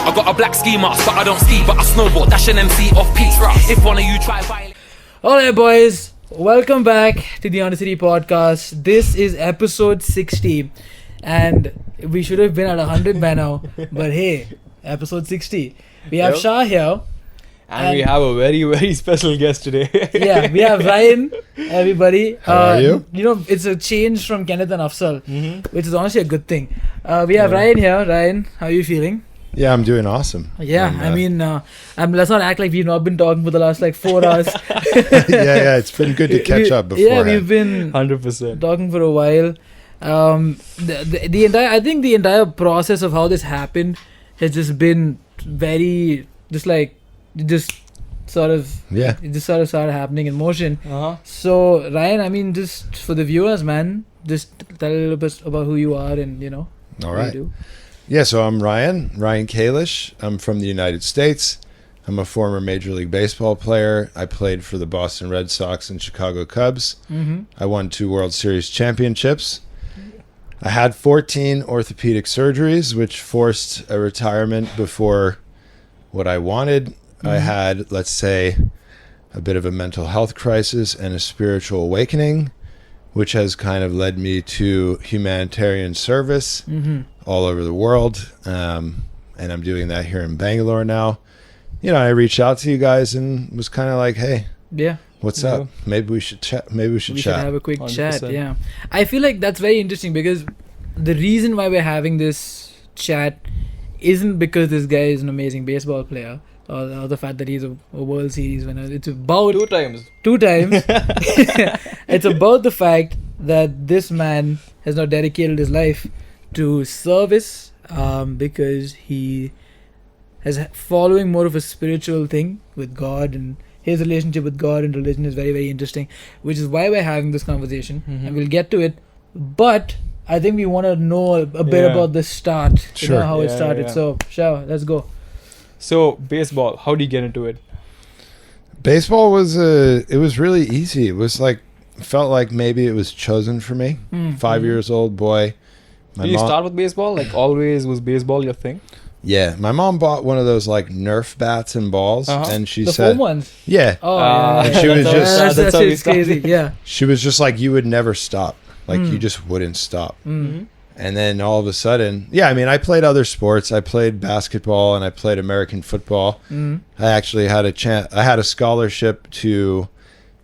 I got a black ski mask, but I don't ski, but I snowboard. Dash an MC off peak. If one of you try violate. Alright, boys, welcome back to the Undercity podcast. This is episode 60, and we should have been at 100 by now, but hey, episode 60. We have Shah here. And we have a very, very special guest today. Yeah, we have Ryan, everybody. How are you? You know, it's a change from Kenneth and Afzal, which is honestly a good thing. We have Ryan here. Ryan, how are you feeling? Yeah, I'm doing awesome. Yeah, let's not act like we've not been talking for the last 4 hours. yeah, it's been good to catch up before. Yeah, we've been 100% talking for a while. I think the entire process of how this happened has just been very it just sort of started happening in motion. So Ryan, just for the viewers, man, just tell a little bit about who you are and All what right. you do. Yeah, so I'm Ryan Kalish. I'm from the United States. I'm a former Major League Baseball player. I played for the Boston Red Sox and Chicago Cubs. I won 2 World Series championships. I had 14 orthopedic surgeries, which forced a retirement before what I wanted. I had, let's say, a bit of a mental health crisis and a spiritual awakening, which has kind of led me to humanitarian service all over the world. And I'm doing that here in Bangalore now. I reached out to you guys and was kind of like, hey, what's up? Maybe we should chat. We should have a quick 100%. chat. Yeah, I feel like that's very interesting because the reason why we're having this chat isn't because this guy is an amazing baseball player or the fact that he's a World Series winner. It's about 2 times. 2 times. It's about the fact that this man has now dedicated his life to service because he is following more of a spiritual thing with God, and his relationship with God and religion is very, very interesting, which is why we're having this conversation, and we'll get to it. But I think we want to know a bit about the start, Sure. how it started. Yeah. So, Shah, let's go. So, baseball, how do you get into it? Baseball was it was really easy. It was felt like maybe it was chosen for me. 5 years old boy. Did you start with baseball? Always was baseball your thing? Yeah, my mom bought one of those Nerf bats and balls, and she The said, foam ones. "Yeah." Oh, yeah. She was just that's how we it's crazy. Yeah. She was just like, you would never stop. You just wouldn't stop. And then all of a sudden, I played other sports. I played basketball and I played American football. I actually had I had a scholarship to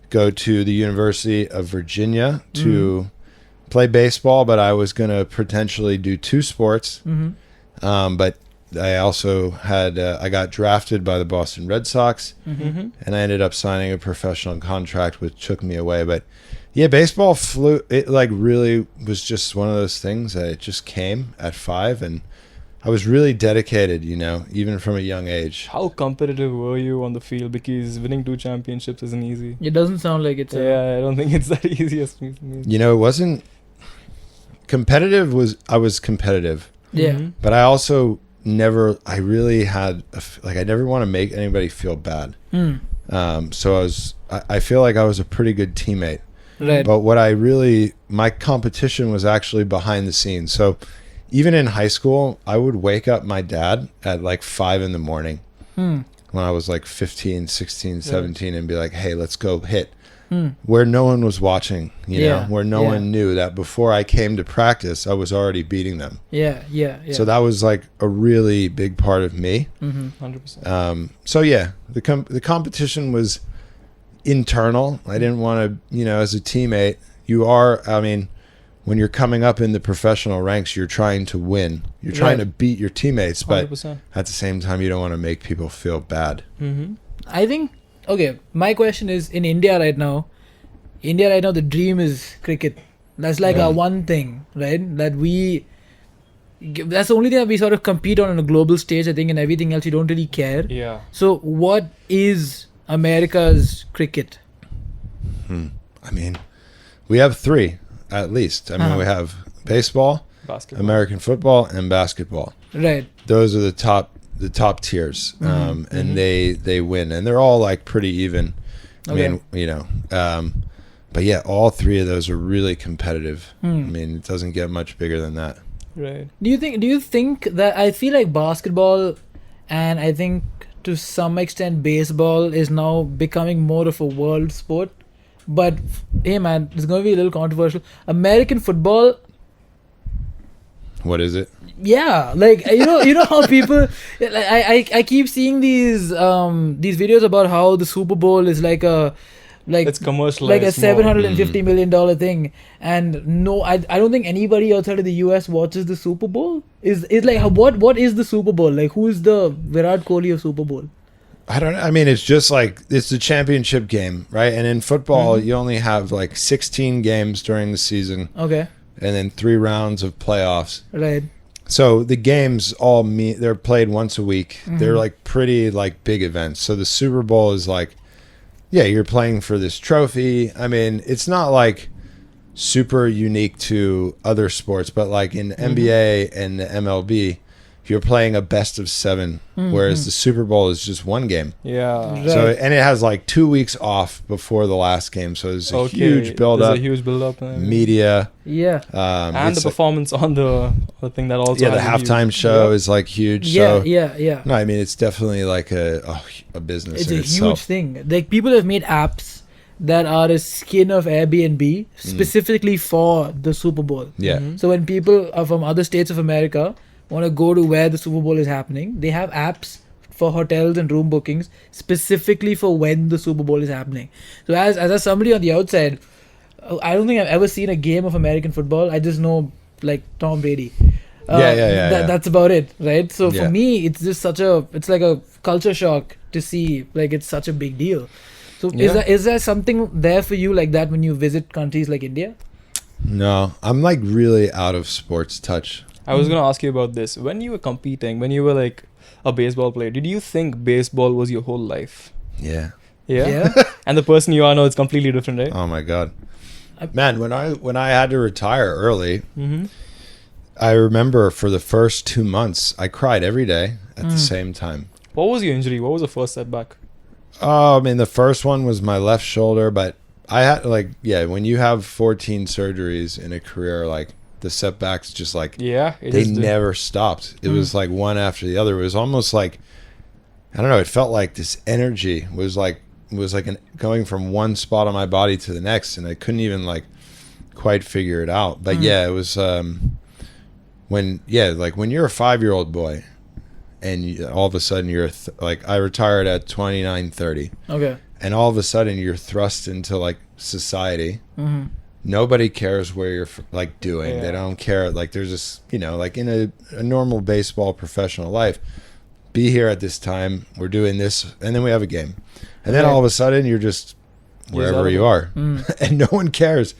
go to the University of Virginia to play baseball, but I was going to potentially do 2 sports. But I also had, I got drafted by the Boston Red Sox, and I ended up signing a professional contract, which took me away. But yeah, baseball flew. It really was just one of those things that it just came at 5, and I was really dedicated, even from a young age. How competitive were you on the field? Because winning 2 championships isn't easy. It doesn't sound like it's. I don't think it's that easy as me. It wasn't competitive. I was competitive. Yeah. But I also I really had, I never want to make anybody feel bad. So I feel like I was a pretty good teammate. Right. But my competition was actually behind the scenes. So even in high school, I would wake up my dad at 5 in the morning when I was 15, 16, 17 and be like, hey, let's go hit. Where no one was watching, where no one knew that before I came to practice, I was already beating them. Yeah. So that was a really big part of me. 100%. So yeah, the competition was internal. I didn't want to, as a teammate, when you're coming up in the professional ranks, you're trying to win. You're trying to beat your teammates, but 100%. at the same time, you don't want to make people feel bad. I think, my question is, in India right now, the dream is cricket. That's our one thing, right? That's the only thing that we sort of compete on a global stage, I think, and everything else you don't really care. Yeah. So what is America's cricket? We have 3 at least. We have baseball, Basketball. American football, and basketball. Right. Those are the top tiers, and they win, and they're all pretty even. But yeah, all 3 of those are really competitive. It doesn't get much bigger than that. Right. Do you think that, I feel like basketball and I think to some extent baseball is now becoming more of a world sport. But hey man, it's going to be a little controversial. American football, What is it? yeah, like you know how people, I keep seeing these videos about how the Super Bowl is like It's commercialized. like a $750 Mm. million thing, and no, I don't think anybody outside of the US watches the Super Bowl. Is like what is the Super Bowl? Like, who is the Virat Kohli of Super Bowl? I don't know. I mean, it's just like it's the championship game, right? And in football, Mm-hmm. you only have like 16 games during the season, Okay, and then 3 rounds of playoffs. right. So the games all they're played once a week. Mm-hmm. They're like pretty like big events. So the Super Bowl is like, yeah, you're playing for this trophy. I mean, it's not like super unique to other sports, but like in Mm-hmm. NBA and the MLB, you're playing a best of 7, whereas the Super Bowl is just one game. Yeah. Right. So and it has like 2 weeks off before the last game, so there's a huge build There's up, a huge build up. media, Yeah, And the it's performance on the thing that also. yeah, the has a huge- halftime show Yeah. is like huge. yeah, So yeah. no, I mean it's definitely like a business It's in a itself. huge thing. Like, people have made apps that are a skin of Airbnb specifically for the Super Bowl. Yeah, So when people are from other states of America want to go to where the Super Bowl is happening, they have apps for hotels and room bookings specifically for when the Super Bowl is happening. So as somebody on the outside, I don't think I've ever seen a game of American football. I just know like Tom Brady. Yeah. That's about it, right? So Yeah. for me, it's just it's like a culture shock to see like it's such a big deal. So Yeah. is there something there for you like that when you visit countries like India? no, I'm like really out of sports touch. I was gonna ask you about this. When you were competing, when you were like a baseball player, did you think baseball was your whole life? Yeah. Yeah. And the person you are now is completely different, right? Oh my god, I- man! When I had to retire early, Mm-hmm. I remember for the first 2 months, I cried every day at the same time. What was your injury? What was the first setback? Oh, I mean, the first one was my left shoulder, but I had when you have 14 surgeries in a career, like the setbacks just like Yeah, they never stopped. It was like one after the other. It was almost like, I don't know, it felt like this energy was like going from one spot on my body to the next, and I couldn't even like quite figure it out. But yeah, it was when you're a 5-year-old boy and all of a sudden you're like, I retired at 29-30, Okay. and all of a sudden you're thrust into like society. Nobody cares where you're like doing. Yeah. They don't care. Like there's this, like in a normal baseball professional life, be here at this time, we're doing this, and then we have a game, and then Right. all of a sudden you're just wherever you are, Mm. and no one cares.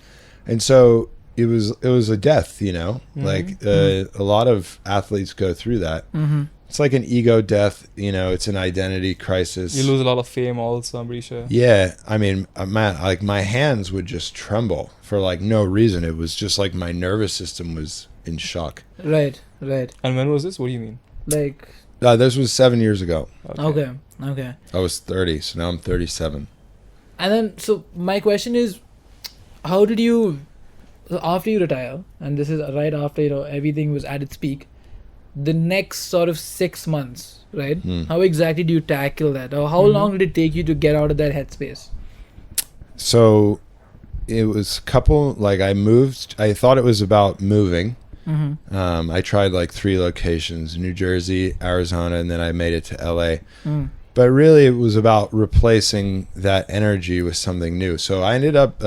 And so it was a death, like a lot of athletes go through that. Mm-hmm. It's like an ego death, it's an identity crisis. You lose a lot of fame also, I'm pretty sure. Yeah, I mean, man, like my hands would just tremble for like no reason. It was just like my nervous system was in shock. Right. And when was this? What do you mean? Like, This was 7 years ago. okay. I was 30, so now I'm 37. And then, so my question is, how did you, so after you retire, and this is right after, everything was at its peak, the next sort of 6 months, right? How exactly do you tackle that? Or how long did it take you to get out of that headspace? So it was I moved. I thought it was about moving. I tried like 3 locations: New Jersey, Arizona, and then I made it to LA. But really it was about replacing that energy with something new. So I ended up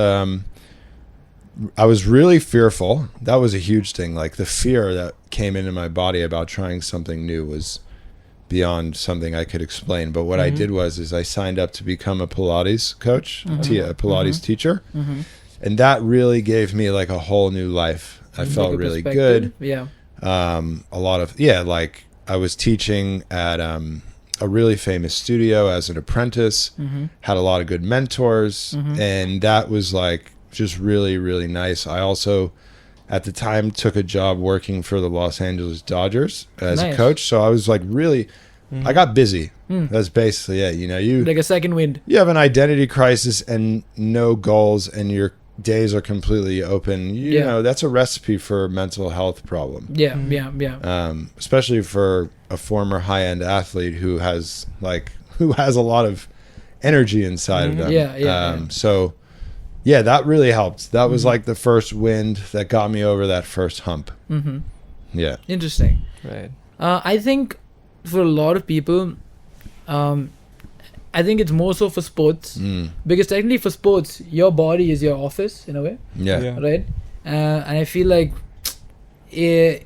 I was really fearful. That was a huge thing. Like the fear that came into my body about trying something new was beyond something I could explain. But what I did was I signed up to become a Pilates coach, a Pilates teacher. And that really gave me like a whole new life. I felt Like a really perspective? good. Yeah. A lot of, like I was teaching at a really famous studio as an apprentice, had a lot of good mentors. And that was like just really, really nice. I also, at the time, took a job working for the Los Angeles Dodgers as a Nice. coach. So I was like really, I got busy. That's basically it. You Like a second wind. you have an identity crisis and no goals, and you're days are completely open, you know, that's a recipe for a mental health problem. Yeah, Mm-hmm. yeah. Especially for a former high-end athlete who has a lot of energy inside of them. Yeah. So yeah, that really helped. That was Mhm. like the first wind that got me over that first hump. Mm-hmm. Yeah. Interesting. Right. I think for a lot of people, I think it's more so for sports, because technically for sports, your body is your office in a way, Yeah. right? And I feel like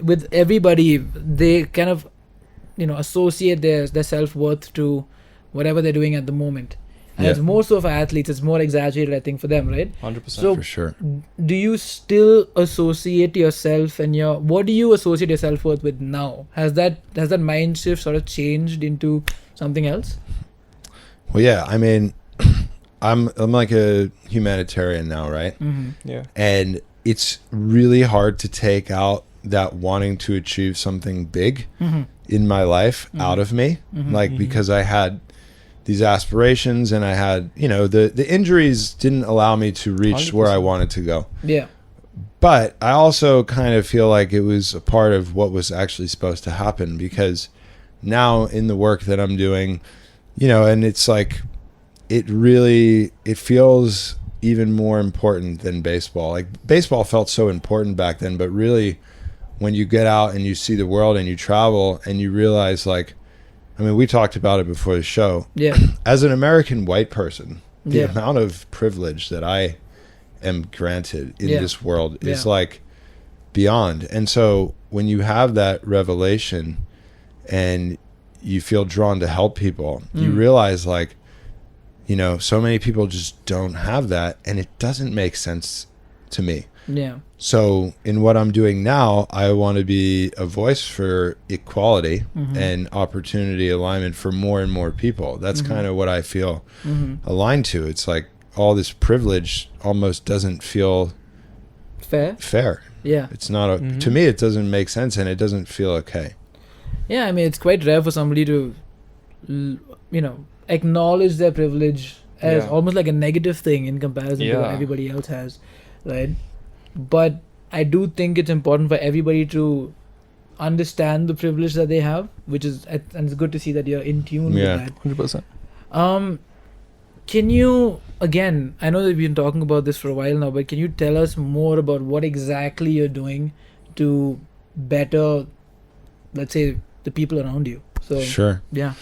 with everybody, they kind of, associate their self-worth to whatever they're doing at the moment. And Yeah. it's more so for athletes, it's more exaggerated, I think, for them, right? 100%. So- For sure. Do you still associate yourself and what do you associate your self-worth with now? Has that mind shift sort of changed into something else? Well, yeah, I mean, I'm like a humanitarian now, right? Mm-hmm. Yeah. And it's really hard to take out that wanting to achieve something big Mm-hmm. in my life out of me, Mhm. like Mhm. because I had these aspirations and I had, the injuries didn't allow me to reach where I 100%. wanted to go. Yeah. But I also kind of feel like it was a part of what was actually supposed to happen, because now in the work that I'm doing, and it's like, it feels even more important than baseball. Like baseball felt so important back then, but really when you get out and you see the world and you travel and you realize, like, I mean, we talked about it before the show. Yeah. As an American white person, the Yeah. amount of privilege that I am granted in Yeah. this world is Yeah. like beyond. And so when you have that revelation and you feel drawn to help people, you realize, like, so many people just don't have that, and it doesn't make sense to me. Yeah. So in what I'm doing now, I want to be a voice for equality Mhm. and opportunity alignment for more and more people. That's Mhm. kind of what I feel Mm-hmm. aligned to. It's like all this privilege almost doesn't feel Fair. fair. Yeah. It's not Mhm. to me, it doesn't make sense, and it doesn't feel okay. Yeah. I mean, it's quite rare for somebody to, acknowledge their privilege as Yeah. almost like a negative thing in comparison to what Yeah. everybody else has, right? But I do think it's important for everybody to understand the privilege that they have, and it's good to see that you're in tune Yeah. with that. 100%. Can you, again, I know that we've been talking about this for a while now, but can you tell us more about what exactly you're doing to better, let's say, the people around you? So Sure. yeah.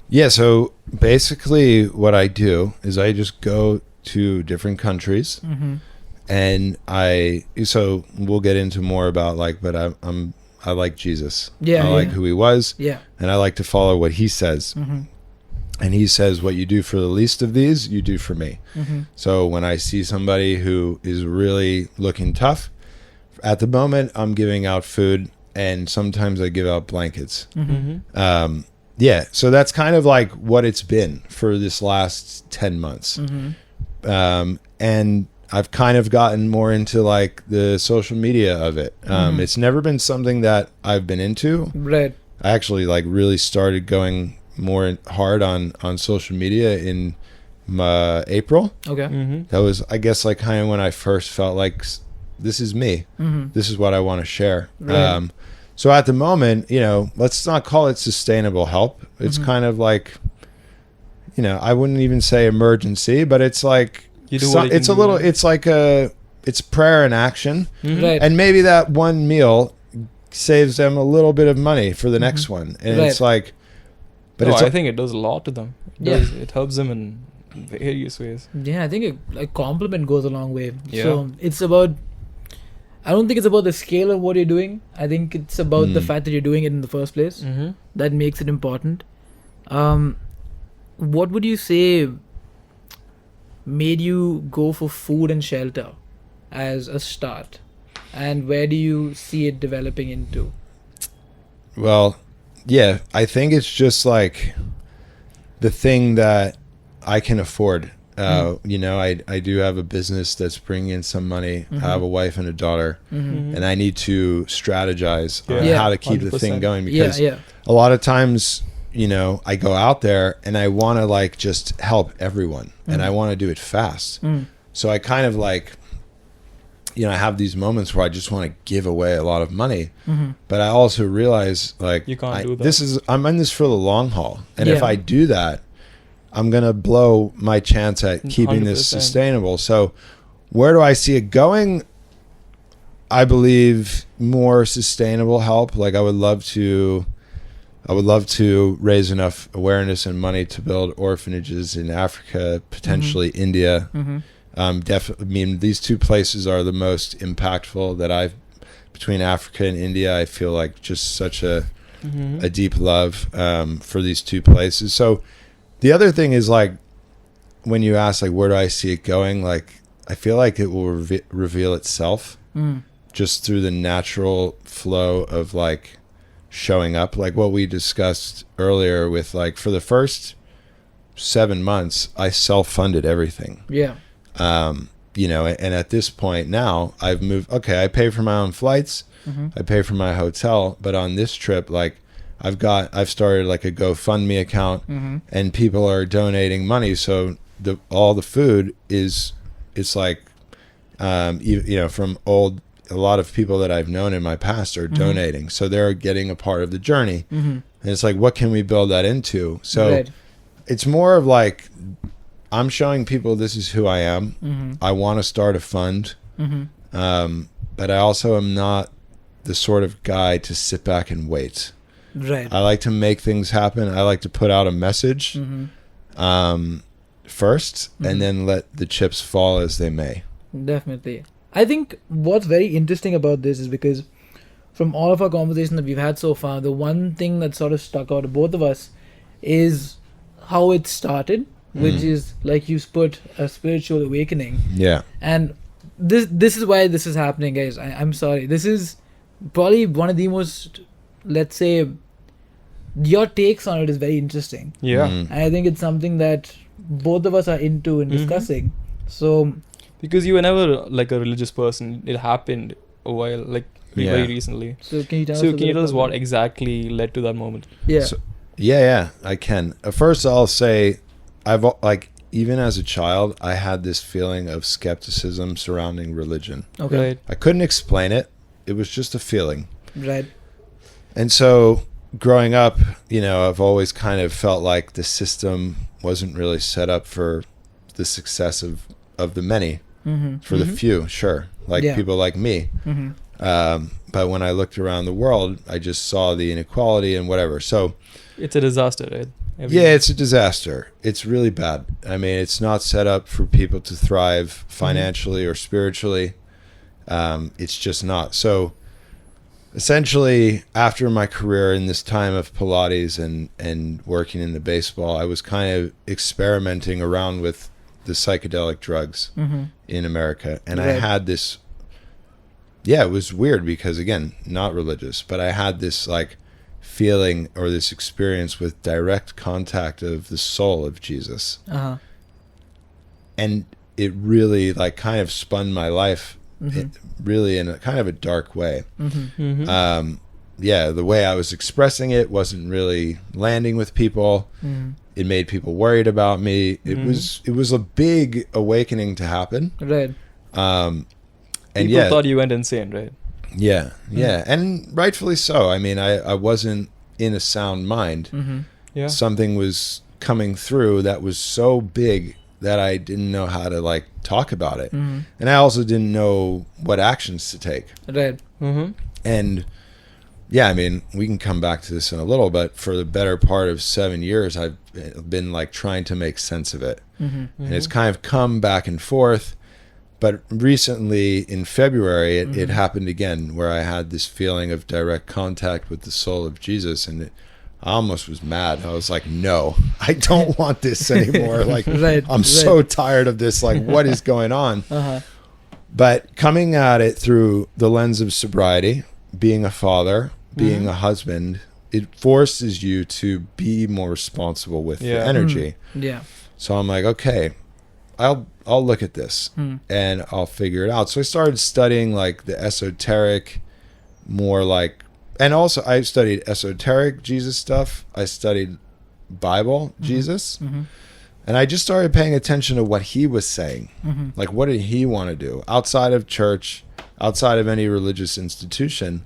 Yeah, so basically what I do is I just go to different countries, Mm-hmm. and so we'll get into more about, like, but I like Jesus. Yeah, I like yeah. who he was, Yeah. and I like to follow what he says. Mm-hmm. And he says, what you do for the least of these, you do for me. Mm-hmm. So when I see somebody who is really looking tough, at the moment I'm giving out food, and sometimes I give out blankets. Mm-hmm. Yeah, so that's kind of like what it's been for this last 10 months. Mm-hmm. And I've kind of gotten more into, like, the social media of it. Mhm. It's never been something that I've been into. Right. I actually, like, really started going more hard on social media in April. Okay. Mm-hmm. That was, I guess, like, kind of when I first felt like, this is me. Mm-hmm. This is what I want to share. Right. So at the moment, let's not call it sustainable help. It's Mhm. kind of like, I wouldn't even say emergency, but it's like, You do what you it's can a do, little, yeah. it's like it's prayer in action. Mhm. Right. And maybe that one meal saves them a little bit of money for the next one. And it's like, but No, it's, I think it does a lot to them. Yeah. It helps them in various ways. Yeah, I think a compliment goes a long way. Yeah. So it's about, I don't think it's about the scale of what you're doing. I think it's about the fact that you're doing it in the first place. Mm-hmm. That makes it important. What would you say made you go for food and shelter as a start? And where do you see it developing into? well, yeah, I think it's just like the thing that I can afford. I do have a business that's bringing in some money. Mhm. I have a wife and a daughter, Mm-hmm. and I need to strategize on Yeah. how to keep the thing 100%. going, Yeah, because yeah. a lot of times, I go out there and I want to, like, just help everyone, and I want to do it fast. Mm. So I kind of, like, you know, I have these moments where I just want to give away a lot of money, Mm-hmm. but I also realize like You can't do that. I'm in this for the long haul, and if Yeah. I do that, I'm gonna blow my chance at keeping this 100%. sustainable. So, where do I see it going? I believe more sustainable help. Like I would love to raise enough awareness and money to build orphanages in Africa, potentially India. Mm-hmm. Definitely. I mean, these two places are the most impactful that between Africa and India. I feel like just such a deep love for these two places. So the other thing is like, when you ask like, where do I see it going? Like, I feel like it will reveal itself just through the natural flow of like showing up, like what we discussed earlier with like, for the first 7 months, I self-funded everything. Yeah. You know, and at this point now I've moved, okay, I pay for my own flights, I pay for my hotel, but on this trip, like I've started like a GoFundMe account and people are donating money. So all the food it's like, you know, from a lot of people that I've known in my past are donating. So they're getting a part of the journey. And it's like, what can we build that into? So Right. it's more of like, I'm showing people this is who I am. I want to start a fund. But I also am not the sort of guy to sit back and wait. Right. I like to make things happen. I like to put out a message first and then let the chips fall as they may. Definitely. I think what's very interesting about this is because from all of our conversations that we've had so far, the one thing that sort of stuck out to both of us is how it started, which is, like you put, a spiritual awakening. Yeah. And this is why this is happening, guys. I'm sorry. This is probably one of the most, let's say, your takes on it is very interesting. Yeah. And I think it's something that both of us are into and discussing. So, Because you were never like a religious person. It happened a while, like very recently. so can you tell us? So a can bit you tell us about what that? exactly led to that moment? Yeah. So- Yeah, I can. First, I'll say, even as a child, I had this feeling of skepticism surrounding religion. Okay. Right. I couldn't explain it. It was just a feeling. Right. And so growing up, you know, I've always kind of felt like the system wasn't really set up for the success of the many, for the few, sure, like people like me. But when I looked around the world, I just saw the inequality and whatever. So It's a disaster, right? it's a disaster. It's really bad. I mean, it's not set up for people to thrive financially or spiritually. It's just not. So essentially, after my career in this time of Pilates and working in the baseball, I was kind of experimenting around with the psychedelic drugs in America. And I had this, it was weird because, again, not religious, but I had this like feeling or this experience with direct contact of the soul of Jesus. And it really like kind of spun my life really in a kind of a dark way. The way I was expressing it wasn't really landing with people. It made people worried about me. It was a big awakening to happen. Right. And People thought you went insane, right? Yeah, and rightfully so. I mean, I wasn't in a sound mind. Yeah. Something was coming through that was so big that I didn't know how to like talk about it, and I also didn't know what actions to take. Right. And I mean, we can come back to this in a little, but for the better part of 7 years, I've been like trying to make sense of it, and it's kind of come back and forth. But recently, in February, it happened again, where I had this feeling of direct contact with the soul of Jesus, and I almost was mad. I was like, no, I don't want this anymore. Like, I'm so tired of this. Like, what is going on? But coming at it through the lens of sobriety, being a father, being a husband, it forces you to be more responsible with your energy. Yeah. So I'm like, okay, I'll look at this and I'll figure it out. So I started studying like the esoteric, more like, and also I studied esoteric Jesus stuff. I studied Bible Jesus, and I just started paying attention to what he was saying. Like, what did he want to do outside of church? outside of any religious institution,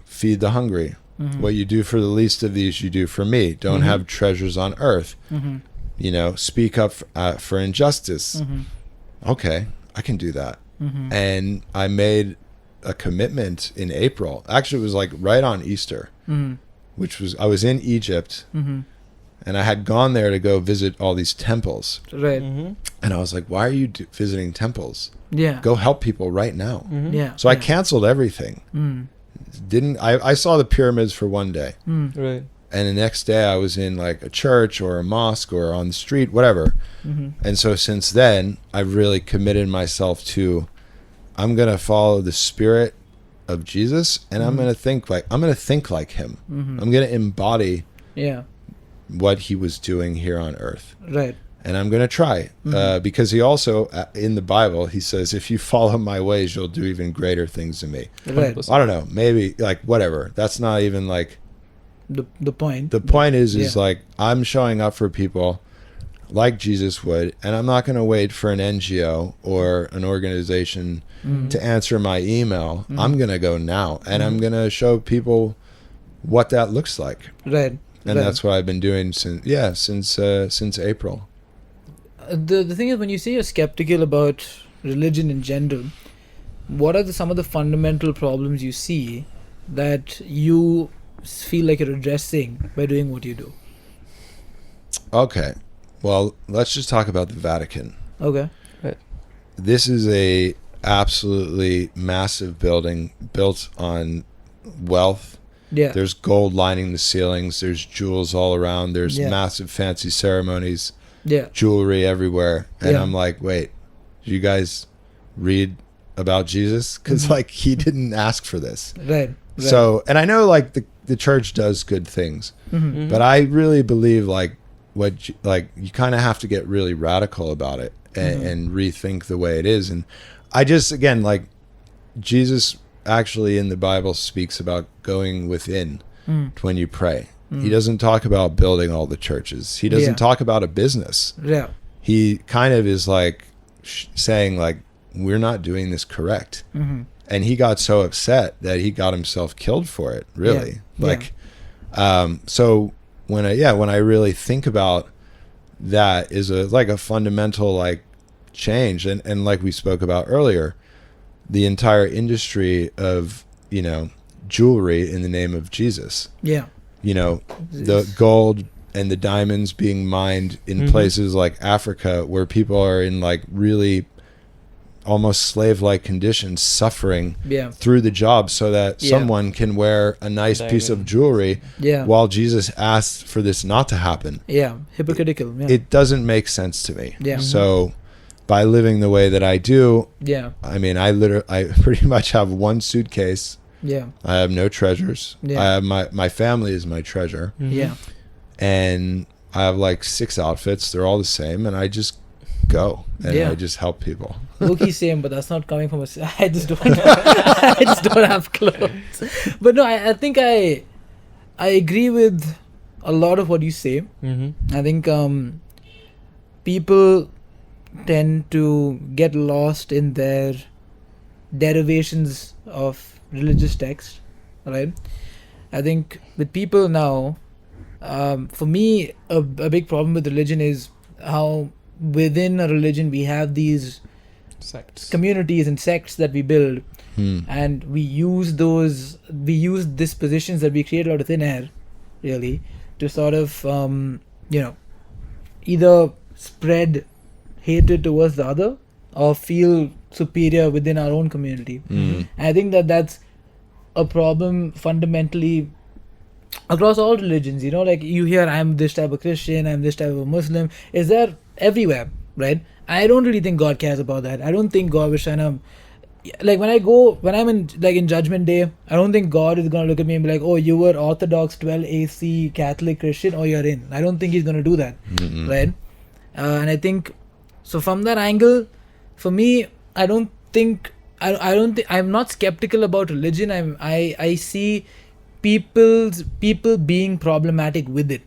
feed the hungry. What you do for the least of these, you do for me. Don't have treasures on earth. Speak up for injustice. Okay, I can do that. And I made a commitment in April. Actually, it was like right on Easter, I was in Egypt, and I had gone there to go visit all these temples. Right. And I was like, why are you visiting temples? Yeah. Go help people right now. Yeah. So I canceled everything. I saw the pyramids for one day. Right. And the next day I was in like a church or a mosque or on the street, whatever. And so since then, I've really committed myself to, I'm going to follow the spirit of Jesus, and I'm going to think like him. I'm going to embody what he was doing here on earth. Right. And I'm going to try, because he also, in the Bible, he says, if you follow my ways, you'll do even greater things than me. Right. I don't know, maybe like whatever. That's not even like the point. The point is like, I'm showing up for people like Jesus would, and I'm not going to wait for an NGO or an organization to answer my email. I'm going to go now, and I'm going to show people what that looks like. Right. And that's what I've been doing since April. The thing is, when you say you're skeptical about religion in general, what are some of the fundamental problems you see that you feel like you're addressing by doing what you do? Okay. Well, let's just talk about the Vatican. Okay. Right. This is a absolutely massive building built on wealth. Yeah. There's gold lining the ceilings. There's jewels all around. There's massive fancy ceremonies. Yeah. Jewelry everywhere. And I'm like, wait, did you guys read about Jesus? Because like he didn't ask for this. Right. So, and I know like the church does good things, but I really believe like you kind of have to get really radical about it and rethink the way it is. And I just, again, like Jesus actually in the Bible speaks about going within when you pray. He doesn't talk about building all the churches. He doesn't talk about a business. Yeah. He kind of is like saying like, we're not doing this correct. And he got so upset that he got himself killed for it, really. So when I really think about that is a fundamental like change. And like we spoke about earlier, the entire industry of, jewelry in the name of Jesus. Yeah. The gold and the diamonds being mined in places like Africa where people are in like really almost slave-like conditions, suffering through the job so that someone can wear a nice piece of jewelry while Jesus asked for this not to happen. Yeah. Hypocritical. Yeah. It doesn't make sense to me. Yeah. So by living the way that I do, I mean, I pretty much have one suitcase. Yeah. I have no treasures. Yeah. I have my family is my treasure. Yeah. And I have like 6 outfits. They're all the same. And I just go and I just help people. Low-key same, but that's not coming from I just don't have clothes. But no, I think I agree with a lot of what you say. I think people tend to get lost in their derivations of religious text, right? I think with people now, for me, a big problem with religion is how within a religion we have these sects, communities and sects that we build, and we use these positions that we create out of thin air, really, to sort of either spread hatred towards the other or feel superior within our own community. And I think that's a problem fundamentally across all religions. Like you hear, I'm this type of Christian, I'm this type of Muslim. Is there everywhere, right? I don't really think God cares about that. I don't think God was trying to, like when I'm in Judgment Day, I don't think God is going to look at me and be like, oh, you were Orthodox 12 AC Catholic Christian, or you're in. I don't think he's going to do that, right? And I think, so from that angle, for me, I'm not skeptical about religion. I see people being problematic with it.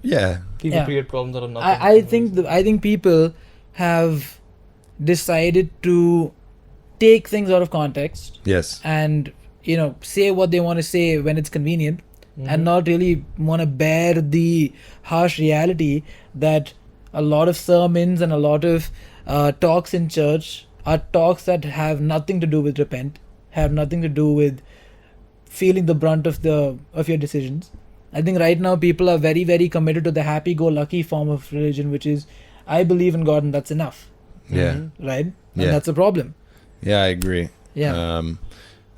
Yeah. People create problems out of nothing. I think people have decided to take things out of context Yes. and say what they want to say when it's convenient, and not really want to bear the harsh reality that a lot of sermons and a lot of talks in church are talks that have nothing to do with repent, have nothing to do with feeling the brunt of your decisions. I think right now people are very, very committed to the happy-go-lucky form of religion, which is, I believe in God and that's enough. Yeah. Right? And Yeah. that's a problem. Yeah, I agree. Yeah.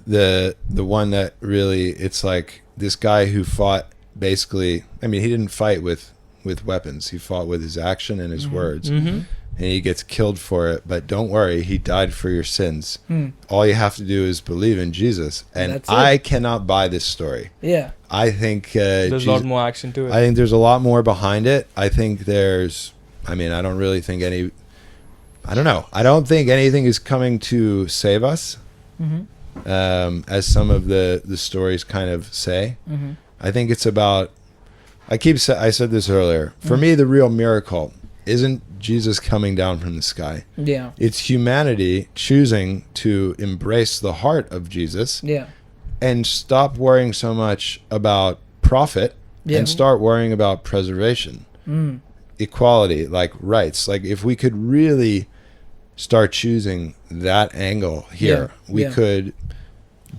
The one that really, it's like this guy who fought basically, I mean, he didn't fight with weapons. He fought with his action and his words. And he gets killed for it. But don't worry, he died for your sins. All you have to do is believe in Jesus. And That's it. I cannot buy this story. Yeah. I think There's a lot more action to it. I think there's a lot more behind it. I think I don't really think I don't know. I don't think anything is coming to save us, as some of the stories kind of say. I think it's about, I said this earlier. For me, the real miracle isn't Jesus coming down from the sky. Yeah. It's humanity choosing to embrace the heart of Jesus Yeah. and stop worrying so much about profit and start worrying about preservation, equality, like rights. Like if we could really start choosing that angle here, we could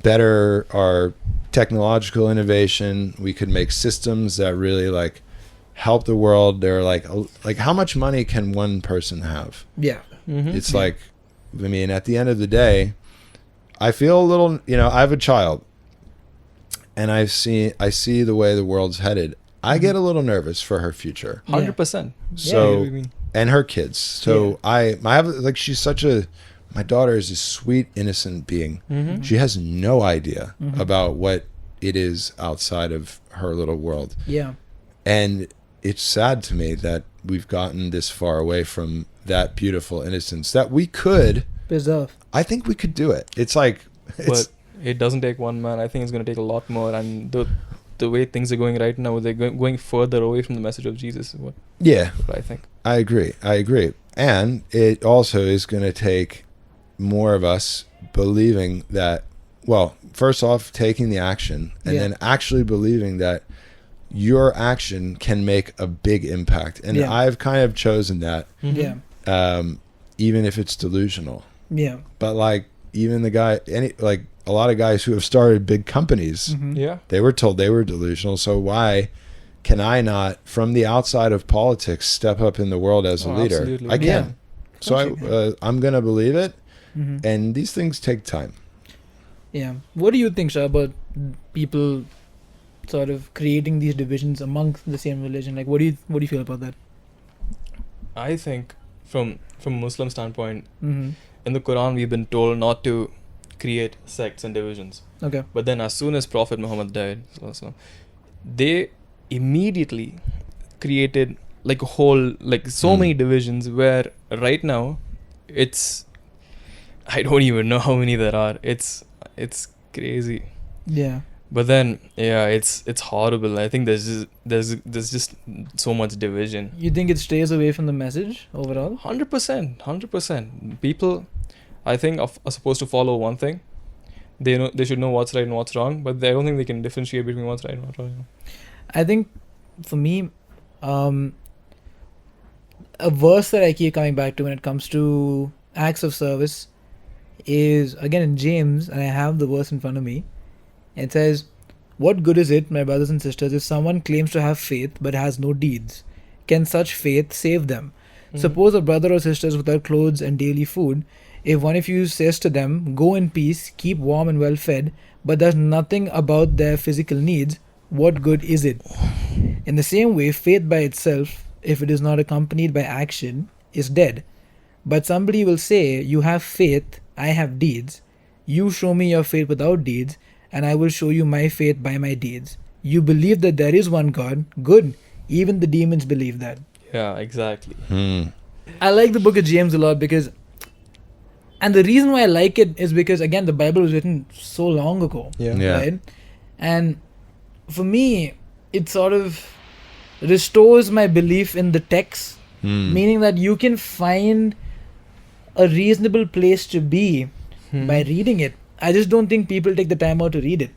better our technological innovation. We could make systems that really like help the world. They're like how much money can one person have? Yeah. It's like, I mean, at the end of the day, I feel a little, I have a child and I see the way the world's headed. I get a little nervous for her future. 100%. So, Yeah, and her kids. So I have, like, my daughter is a sweet, innocent being. She has no idea about what it is outside of her little world. Yeah. And it's sad to me that we've gotten this far away from that beautiful innocence that we could Preserve. I think we could do it. It's like, but it doesn't take one man. I think it's going to take a lot more. And the way things are going right now, they're going further away from the message of Jesus. What I think. I agree. And it also is going to take more of us believing that, well, first off, taking the action and then actually believing that your action can make a big impact. And I've kind of chosen that, even if it's delusional. Yeah. But like even a lot of guys who have started big companies, they were told they were delusional. So why can I not, from the outside of politics, step up in the world as a leader? Absolutely. I can. Yeah. So I'm going to believe it. And these things take time. Yeah. What do you think, Shah, about people sort of creating these divisions amongst the same religion? Like, what do you feel about that? I think from Muslim standpoint, in the Quran we've been told not to create sects and divisions. Okay. But then as soon as Prophet Muhammad died, they immediately created like a whole, like so many divisions where right now it's, I don't even know how many there are. It's crazy. Yeah. But then it's horrible. I think there's just so much division. You think it stays away from the message overall? 100%. People, I think, are supposed to follow one thing. They should know what's right and what's wrong, but I don't think they can differentiate between what's right and what's wrong. I think for me, a verse that I keep coming back to when it comes to acts of service is again in James, and I have the verse in front of me. It says, "What good is it, my brothers and sisters, if someone claims to have faith but has no deeds? Can such faith save them? Suppose a brother or sisters without clothes and daily food. If one of you says to them, 'Go in peace, keep warm and well fed,' but does nothing about their physical needs, what good is it? In the same way, faith by itself, if it is not accompanied by action, is dead. But somebody will say, 'You have faith, I have deeds. You show me your faith without deeds, and I will show you my faith by my deeds. You believe that there is one God. Good. Even the demons believe that.'" Yeah, exactly. I like the book of James a lot because, and the reason why I like it is because, again, the Bible was written so long ago. Yeah. Right? And for me, it sort of restores my belief in the text, meaning that you can find a reasonable place to be by reading it. I just don't think people take the time out to read it.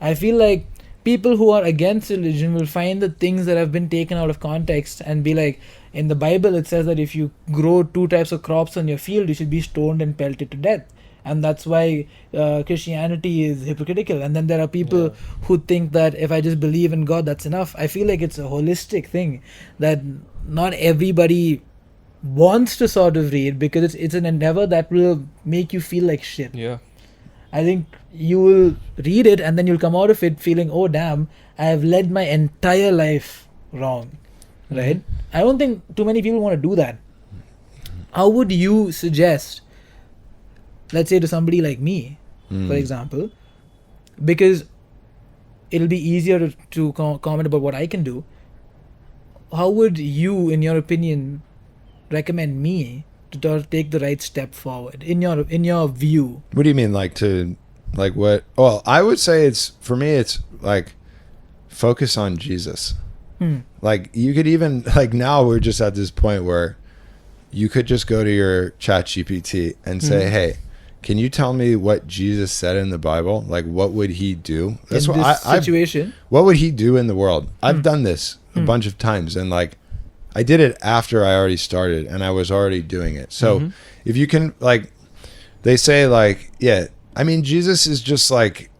I feel like people who are against religion will find the things that have been taken out of context and be like, in the Bible it says that if you grow 2 types of crops on your field, you should be stoned and pelted to death. And that's why Christianity is hypocritical. And then there are people who think that if I just believe in God, that's enough. I feel like it's a holistic thing that not everybody wants to sort of read, because it's an endeavor that will make you feel like shit. Yeah. I think you will read it and then you'll come out of it feeling, oh damn, I have led my entire life wrong. Right? I don't think too many people want to do that. How would you suggest, let's say to somebody like me, for example, because it'll be easier to comment about what I can do, how would you, in your opinion, recommend me to take the right step forward in your view? What do you mean, like what? Well, I would say for me it's like focus on Jesus. Like you could even, like, now we're just at this point where you could just go to your chat GPT and say, hey, can you tell me what Jesus said in the Bible? Like, what would he do? That's in this situation. What would he do in the world? I've done this a bunch of times, and like I did it after I already started and I was already doing it. So if you can, like, they say, like, yeah, I mean, Jesus is just like,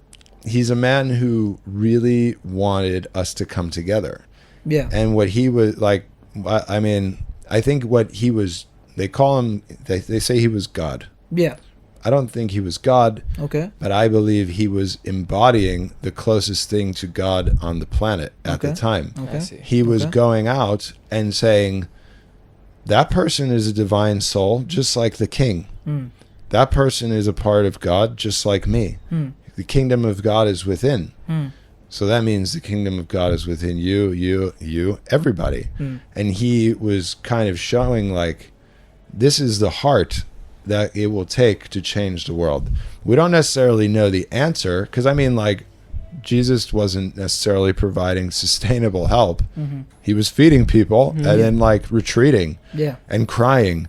he's a man who really wanted us to come together. Yeah. And what he was like, I mean, I think what he was, they call him, they say he was God. Yeah. I don't think he was God. Okay. But I believe he was embodying the closest thing to God on the planet at the time. Okay. He was going out and saying, that person is a divine soul, just like the king. That person is a part of God, just like me. The kingdom of God is within. So that means the kingdom of God is within you, everybody. And he was kind of showing, like, this is the heart that it will take to change the world. We don't necessarily know the answer, because I mean, like, Jesus wasn't necessarily providing sustainable help. He was feeding people and then like retreating and crying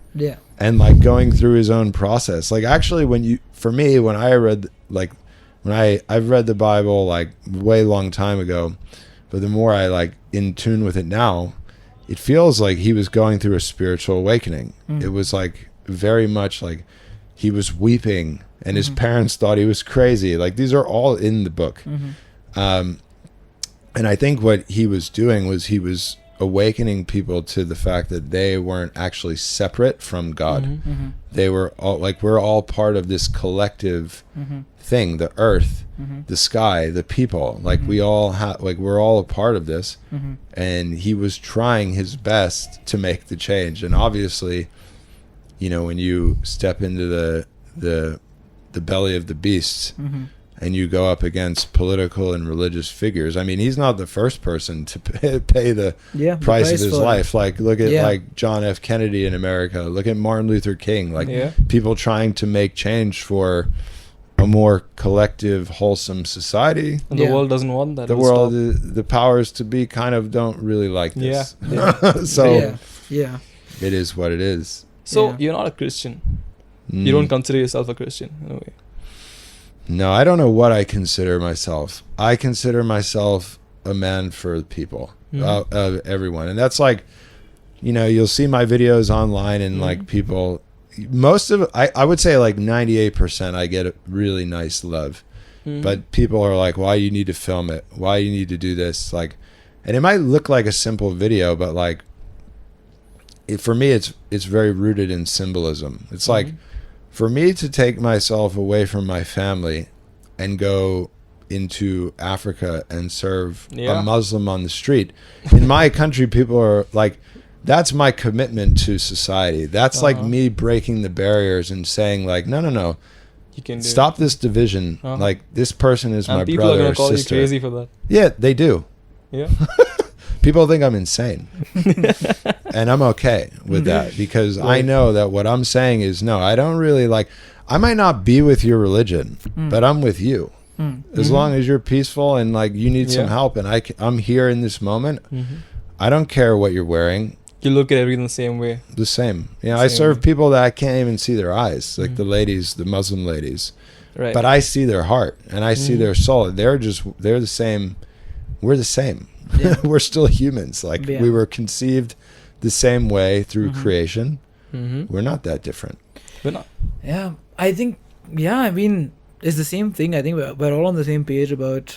and like going through his own process. Like, actually, when I read, like, I've read the Bible like way long time ago, but the more I like in tune with it now, it feels like he was going through a spiritual awakening. It was like very much like he was weeping and his parents thought he was crazy. Like, these are all in the book. And I think what he was doing was he was awakening people to the fact that they weren't actually separate from God. They were all, like, we're all part of this collective thing, the earth, the sky, the people. Like, we all have, like, we're all a part of this. And he was trying his best to make the change. And obviously, you know, when you step into the belly of the beasts and you go up against political and religious figures, I mean, he's not the first person to pay the price of his life. Like, look at like John F. Kennedy in America. Look at Martin Luther King. Like, people trying to make change for a more collective, wholesome society. And the world doesn't want that. The world, the powers to be kind of don't really like this. So it is what it is. So you're not a Christian. You don't consider yourself a Christian in a way. No, I don't know what I consider myself. I consider myself a man for the people, of everyone. And that's like, you know, you'll see my videos online and like people, most of, I would say like 98% I get a really nice love. But people are like, why do you need to film it? Why do you need to do this? Like, and it might look like a simple video, but like, for me, it's very rooted in symbolism. It's like, for me to take myself away from my family and go into Africa and serve a Muslim on the street. In my country, people are like, that's my commitment to society. That's like me breaking the barriers and saying, like, no. You can stop this division. Like, this person is my brother or sister. People are going to call you crazy for that. Yeah, they do. Yeah. People think I'm insane. And I'm okay with that, because I know that what I'm saying is, no, I don't really like, I might not be with your religion, but I'm with you. As long as you're peaceful and like you need some help and I'm here in this moment. I don't care what you're wearing. You look at everything the same way. The same. You know, I Same. serve people that I can't even see their eyes, like Mm. the ladies, the Muslim ladies. Right. But I see their heart and I see Mm. their soul. They're the same. We're the same. Yeah. We're still humans. Like Yeah. we were conceived the same way through Mhm. creation. Mm-hmm. We're not that different. We're not. Yeah, I think. Yeah, I mean, it's the same thing. I think we're all on the same page about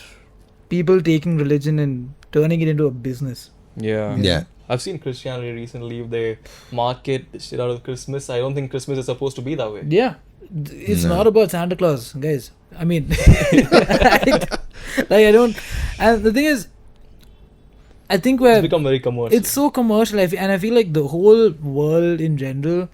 people taking religion and turning it into a business. Yeah. Yeah. I've seen Christianity recently. They market the shit out of Christmas. I don't think Christmas is supposed to be that way. Yeah, it's No. not about Santa Claus, guys. I mean, like I don't. And the thing is, I think It's become very commercial. it's so commercial. And I feel like the whole world in general,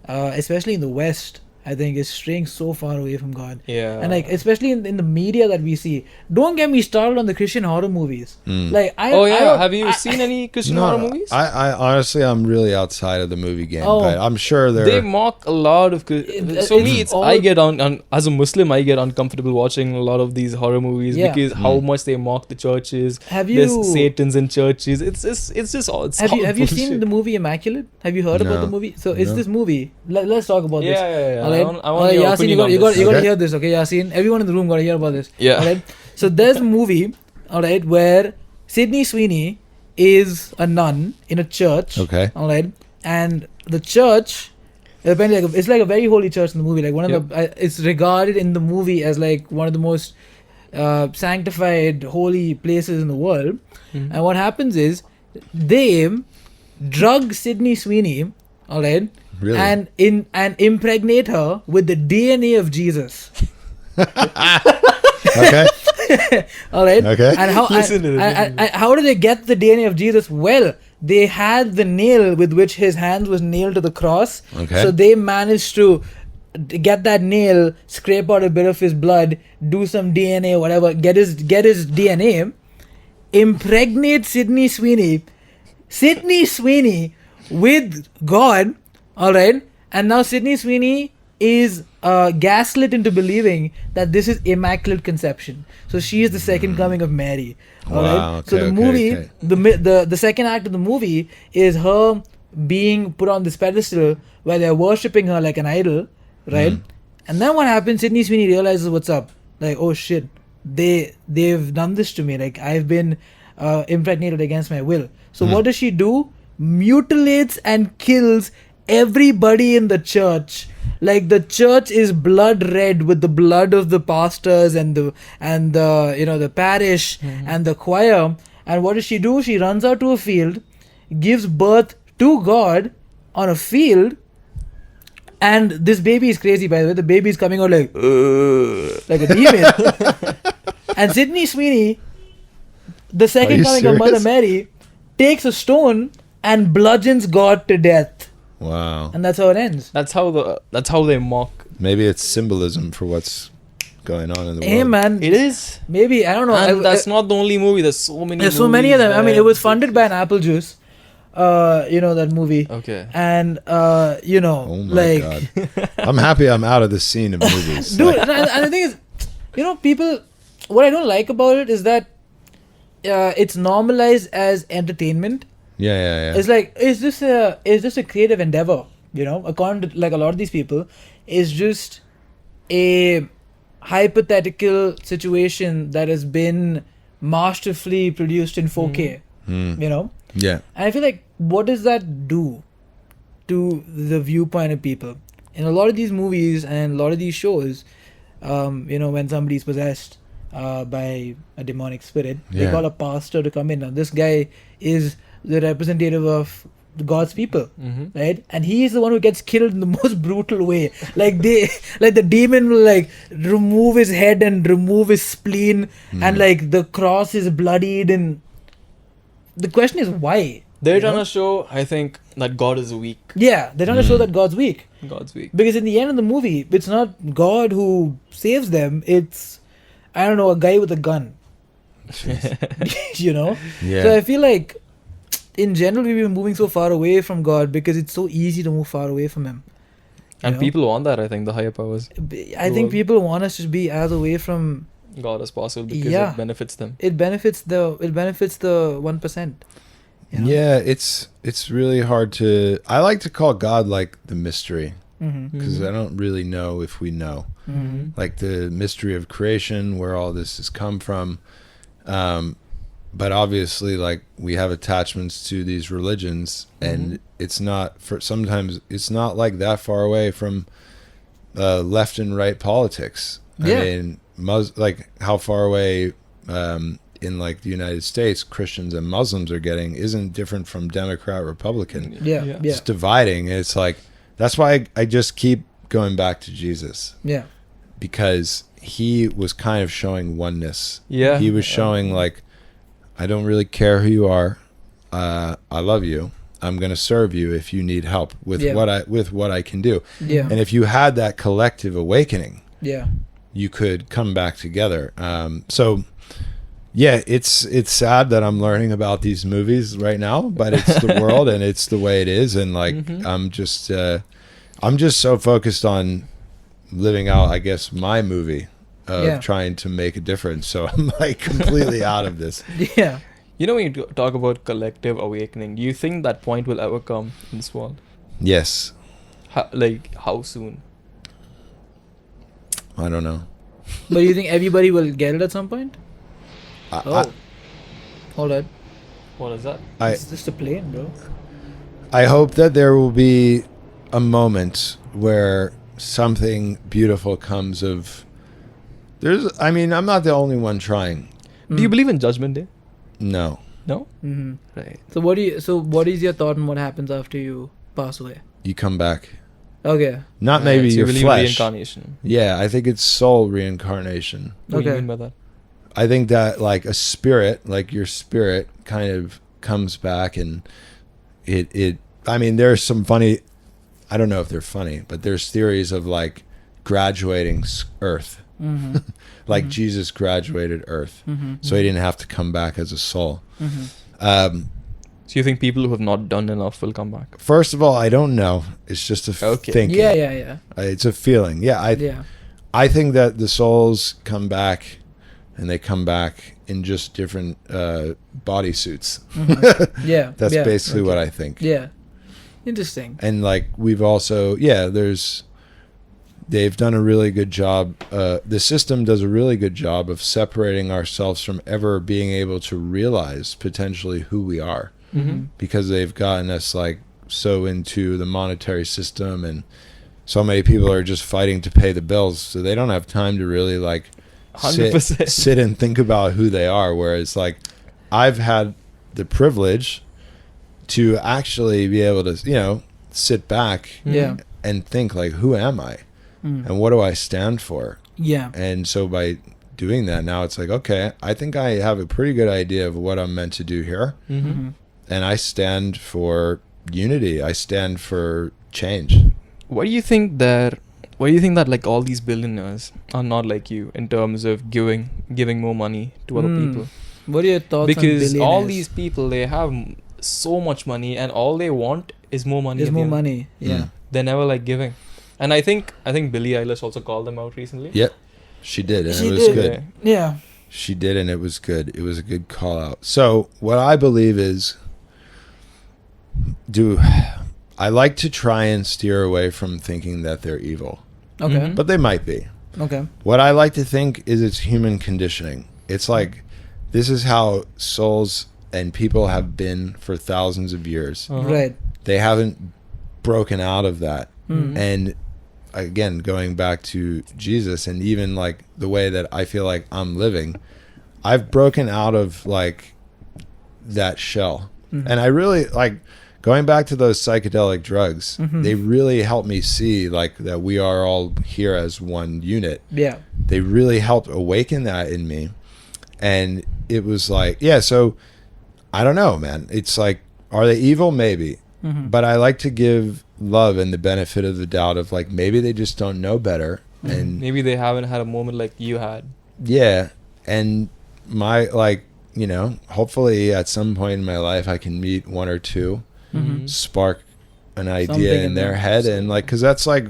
especially in the West, I think is straying so far away from God. yeah. And like especially in the media that we see, don't get me started on the Christian horror movies. Mm. Like I oh I yeah. don't- Have you I- seen any Christian No, horror movies? I honestly, I'm really outside of the movie game, Oh. but I'm sure They they're. mock a lot of. So me, it's it's I all- get on as a Muslim, I get uncomfortable watching a lot of these horror movies Yeah. because how Mm. much they mock the churches. Have There's you Satans in churches. It's just all. It's have you all have you seen bullshit. the movie Immaculate? Have you heard about No. the movie? So it's No. this movie. Let's talk about Yeah, this. yeah, yeah. Alright. I want Alright, your Yasin, opinion you on got this. to Okay. hear this, okay, Yasin? Everyone in the room got to hear about this. Yeah. Alright. So there's a movie, alright, where Sydney Sweeney is a nun in a church. Okay. Alright, and the church, apparently, it's like a very holy church in the movie. Like one of the, it's regarded in the movie as like one of the most sanctified, holy places in the world. Mhm. And what happens is they drug Sydney Sweeney, alright, Really? and impregnate her with the DNA of Jesus. Okay. All right. Okay. And how Listen to this, and how do they get the DNA of Jesus? Well, they had the nail with which his hands was nailed to the cross. Okay. So they managed to get that nail, scrape out a bit of his blood, do some DNA, whatever, get his DNA, impregnate Sydney Sweeney with God. All right. And now Sydney Sweeney is gaslit into believing that this is immaculate conception. So she is the second coming of Mary. All right. Wow, So okay, the okay, movie, okay. the second act of the movie is her being put on this pedestal where they're worshipping her like an idol, right? Mm. And then what happens? Sydney Sweeney realizes what's up. Like, oh shit, they've done this to me. Like I've been impregnated against my will. So what does she do? Mutilates and kills everybody in the church. Like the church is blood red with the blood of the pastors and the the parish and the choir. And what does she do? She runs out to a field, gives birth to God on a field, and this baby is crazy, by the way. The baby is coming out like a demon. And Sydney Sweeney, the second you coming of Mother serious? Mary, takes a stone and bludgeons God to death. Wow. And that's how it ends. That's how they mock. Maybe it's symbolism for what's going on in the Hey world. man, It is. maybe, I don't know. And that's not the only movie. There's so many. There's so many of them. I mean, movies it was that- funded by an apple juice. That movie. Okay. And Oh my god. I'm happy I'm out of the scene of movies. dude, Like, and the thing is, people, what I don't like about it is that it's normalized as entertainment. yeah. It's like it's just a creative endeavor, according to like a lot of these people. It's just a hypothetical situation that has been masterfully produced in 4K. Hmm. And Yeah. I feel like, what does that do to the viewpoint of people? In a lot of these movies and a lot of these shows, when somebody's possessed by a demonic spirit, they Yeah. call a pastor to come in. Now, this guy is the representative of God's people, Mm-hmm. right? And he is the one who gets killed in the most brutal way. Like the demon will like remove his head and remove his spleen, and like the cross is bloodied. And the question is why? They're You trying know? to show, I think, that God is weak. Yeah, they're trying to show that God's weak. God's weak. Because in the end of the movie, it's not God who saves them. It's, I don't know, a guy with a gun. Yeah. So I feel like, in general, we've been moving so far away from God because it's so easy to move far away from Him. And know? people want that, I think, the higher powers. I think people want us to be as away from. God as possible because Yeah. it benefits them. It benefits the 1%. You know? Yeah, it's really hard to. I like to call God like the mystery because I don't really know if we know, like the mystery of creation, where all this has come from. But obviously, like we have attachments to these religions, and it's not for sometimes it's not like that far away from left and right politics. Yeah. I mean, like how far away in like the United States Christians and Muslims are getting isn't different from Democrat Republican. Yeah. It's dividing. It's like that's why I just keep going back to Jesus. Yeah. Because he was kind of showing oneness. Yeah. He was showing like, I don't really care who you are. I love you. I'm going to serve you if you need help with what I can do. Yeah. And if you had that collective awakening, Yeah. you could come back together. So yeah, it's sad that I'm learning about these movies right now, but it's the world and it's the way it is. And like, I'm just so focused on living out, I guess, my movie of trying to make a difference. So I'm like completely out of this. Yeah. You know, when you talk about collective awakening, do you think that point will ever come in this world? Yes. How soon? I don't know. But you think everybody will get it at some point? Hold on. What is that? It's just a plane, bro. I hope that there will be a moment where something beautiful comes of. I mean, I'm not the only one trying. Do you believe in Judgment Day? No. No? Mm-hmm. Right. So what is your thought on what happens after you pass away? You come back. Okay. Not maybe so your you believe flesh. reincarnation. Yeah, I think it's soul reincarnation. What do you Okay. mean by that? I think that like a spirit, like your spirit kind of comes back and it I mean, there's some funny, I don't know if they're funny, but there's theories of like graduating Earth. Mm-hmm. Like Jesus graduated Earth. So he didn't have to come back as a soul. So you think people who have not done enough will come back? First of all, I don't know. It's just a thinking. Yeah. It's a feeling. Yeah, I think that the souls come back and they come back in just different bodysuits. Yeah. That's basically what I think. Yeah. Interesting. And like we've also, they've done a really good job. The system does a really good job of separating ourselves from ever being able to realize potentially who we are, because they've gotten us like so into the monetary system, and so many people are just fighting to pay the bills, so they don't have time to really like 100%. sit and think about who they are. Whereas like I've had the privilege to actually be able to, sit back and think like, who am I? And what do I stand for? Yeah. And so by doing that now, it's like, okay, I think I have a pretty good idea of what I'm meant to do here. And I stand for unity. I stand for change. Why do you think that like all these billionaires are not like you in terms of giving more money to other people? What are your thoughts on Because billionaires? all these people, they have so much money and all they want is more money. There's at the more end. money. Yeah. They're never like giving. And I think Billie Eilish also called them out recently. Yep. She did, and She it was did. good. Yeah. She did, and it was good. It was a good call out. So what I believe is, I like to try and steer away from thinking that they're evil, Okay. but they might be. Okay. What I like to think is it's human conditioning. It's like, this is how souls and people have been for thousands of years. Right. They haven't broken out of that. Mm. And again, going back to Jesus and even like the way that I feel like I'm living, I've broken out of like that shell. And I really like going back to those psychedelic drugs. They really helped me see like that we are all here as one unit. Yeah. They really helped awaken that in me. And it was like, so I don't know, man. It's like, are they evil? Maybe. But I like to give love and the benefit of the doubt of like, maybe they just don't know better. And maybe they haven't had a moment like you had. Yeah. And my, like, hopefully at some point in my life, I can meet one or two, spark an idea Something in in their them. head. And like, cause that's like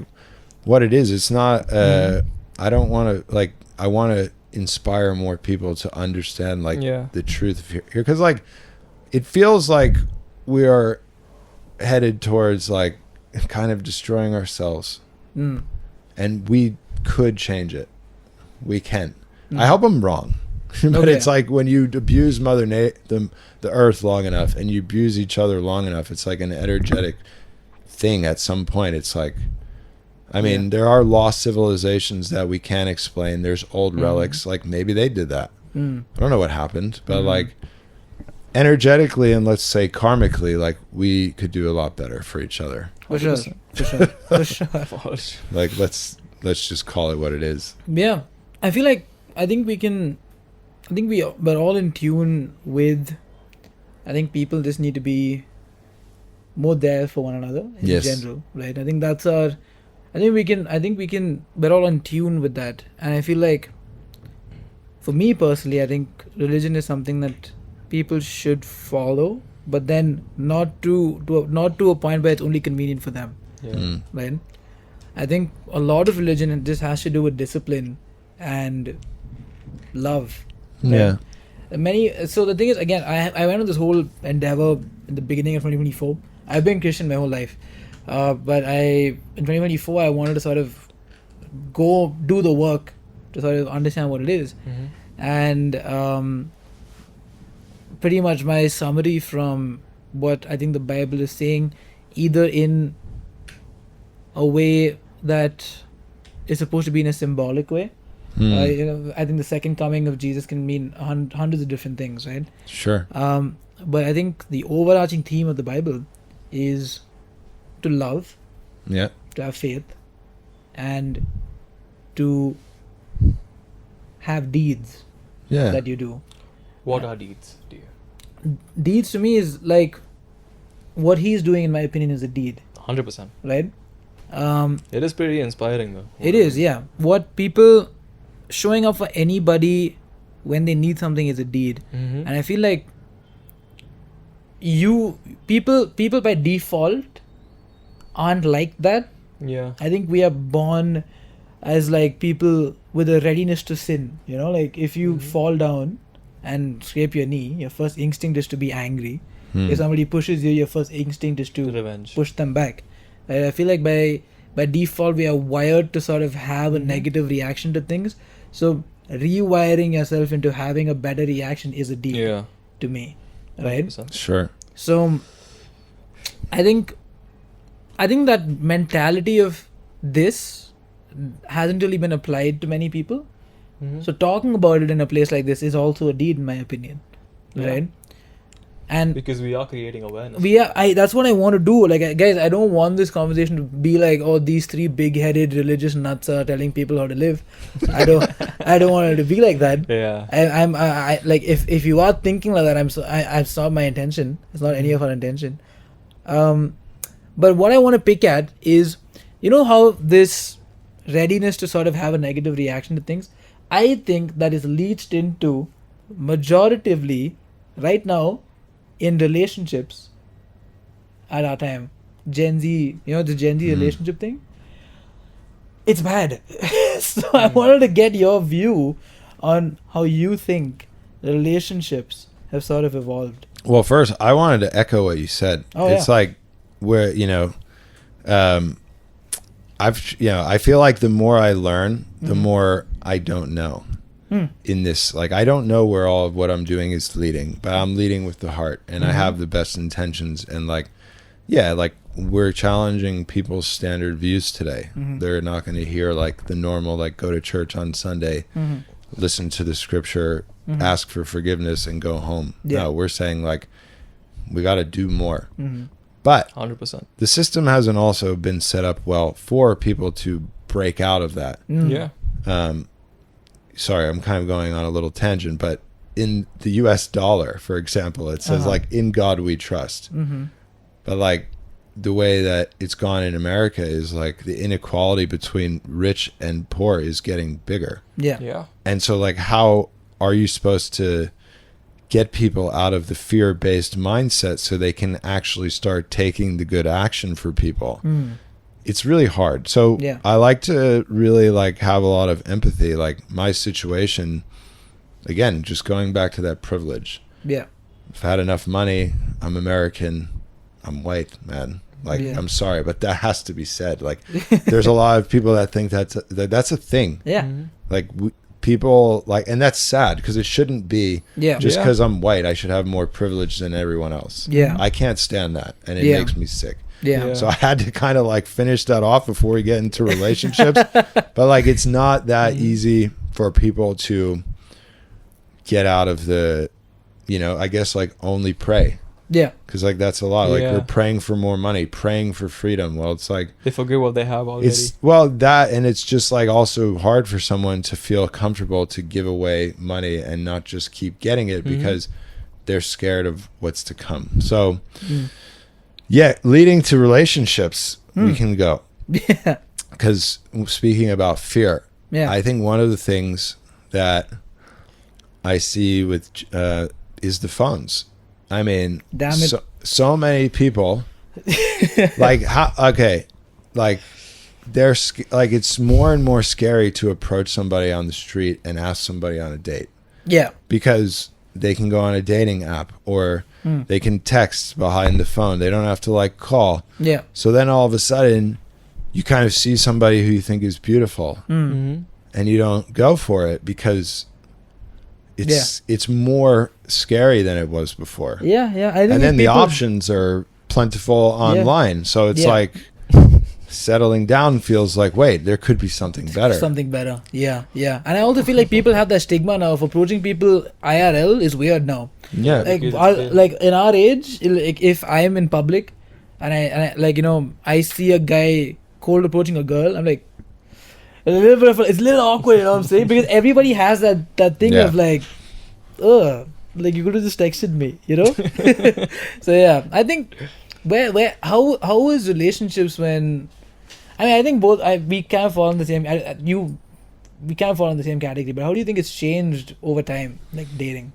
what it is. It's not, I don't want to like, I want to inspire more people to understand like the truth of here. Cause like, it feels like we are headed towards like kind of destroying ourselves, and we could change it. We can. I hope I'm wrong, but it's like when you abuse the earth long enough, and you abuse each other long enough, it's like an energetic thing. At some point, it's like, I mean, there are lost civilizations that we can't explain. There's old relics, like maybe they did that. I don't know what happened, but like energetically and let's say karmically, like we could do a lot better for each other. For sure. Like let's just call it what it is. Yeah, I feel like I think we're all in tune with. I think people just need to be more there for one another in general, right? I think that's our. I think we can. We're all in tune with that, and I feel like, for me personally, I think religion is something that people should follow, but then not to a point where it's only convenient for them. Yeah. Right? I think a lot of religion and this has to do with discipline and love. Right? Yeah. So the thing is, again, I went on this whole endeavor in the beginning of 2024. I've been Christian my whole life, but in 2024 I wanted to sort of go do the work to sort of understand what it is. And pretty much my summary from what I think the Bible is saying, either in a way that is supposed to be in a symbolic way. I think the second coming of Jesus can mean hundreds of different things, right? Sure. But I think the overarching theme of the Bible is to love, Yeah. to have faith, and to have deeds Yeah. that you do. What are deeds, dear? Deeds to me is like what he's doing, in my opinion, is a deed, 100%. right? It is pretty inspiring, though. It is, yeah. What people showing up for anybody when they need something is a deed, and I feel like people by default aren't like that. Yeah. I think we are born as like people with a readiness to sin. You know, like if you fall down and scrape your knee, your first instinct is to be angry. If somebody pushes you, your first instinct is to Revenge. push them back. I feel like by default we are wired to sort of have a negative reaction to things. So rewiring yourself into having a better reaction is a deed Yeah. to me, right? 100%. Sure. So I think that mentality of this hasn't really been applied to many people. So talking about it in a place like this is also a deed, in my opinion, right? And Because we are creating awareness. that's what I want to do. Like, guys, I don't want this conversation to be like, oh, these three big-headed religious nuts are telling people how to live. I don't want it to be like that. Yeah. I like if you are thinking like that, it's not my intention. It's not any of our intention. But what I want to pick at is, you know how this readiness to sort of have a negative reaction to things, I think that is leached into majoritively right now in relationships at our time. Gen Z, you know, the Gen Z relationship thing, it's bad. So I wanted to get your view on how you think relationships have sort of evolved. Well, first, I wanted to echo what you said. It's like where, I feel like the more I learn, the more I don't know. In this, like, I don't know where all of what I'm doing is leading, but I'm leading with the heart, and I have the best intentions, and like we're challenging people's standard views today. They're not going to hear like the normal, like, go to church on Sunday, listen to the scripture, ask for forgiveness, and go home. No, we're saying like we got to do more. But 100%. the system hasn't also been set up well for people to break out of that. Yeah. Sorry, I'm kind of going on a little tangent, but in the US dollar, for example, it says like, in God we trust. But like the way that it's gone in America is like the inequality between rich and poor is getting bigger. Yeah. And so like, how are you supposed to get people out of the fear-based mindset so they can actually start taking the good action for people? It's really hard. So I like to really like have a lot of empathy. Like my situation, again, just going back to that privilege. Yeah. I've had enough money. I'm American. I'm white, man. Like, Yeah. I'm sorry, but that has to be said. Like, there's a lot of people that think that's a thing. Yeah. Like, people, like, and that's sad because it shouldn't be Yeah. just Yeah. because I'm white, I should have more privilege than everyone else. Yeah. I can't stand that, and it Yeah. makes me sick. Yeah. Yeah. So I had to kind of like finish that off before we get into relationships. But like, it's not that easy for people to get out of the, you know, I guess like only pray. Yeah. Because like that's a lot. Like Yeah. we're praying for more money, praying for freedom. Well, it's like They forget what they have already. it's that, and it's just like also hard for someone to feel comfortable to give away money and not just keep getting it because they're scared of what's to come. So yeah, leading to relationships, we can go. Yeah. Because speaking about fear, Yeah. I think one of the things that I see with is the phones. I mean, Damn it. so many people like like they're like it's more and more scary to approach somebody on the street and ask somebody on a date Yeah. because they can go on a dating app or they can text behind the phone. They don't have to like call. Yeah. So then all of a sudden you kind of see somebody who you think is beautiful and you don't go for it because it's more scary than it was before. Yeah. Yeah. I think And then the people- options are plentiful online. So it's Yeah. like settling down feels like, wait, there could be something better. Something better. Yeah. Yeah. And I also feel like people have that stigma now of approaching people IRL is weird now. Yeah. Like, Because- like in our age, like if I am in public and I like, you know, I see a guy cold approaching a girl, I'm like, it's a little awkward, you know what I'm saying? Because everybody has that thing Yeah. of like, like you could have just texted me, you know? So yeah, I think how is relationships when, I mean, I think we kind of fall in the same, we kind of fall in the same category, but how do you think it's changed over time, like dating?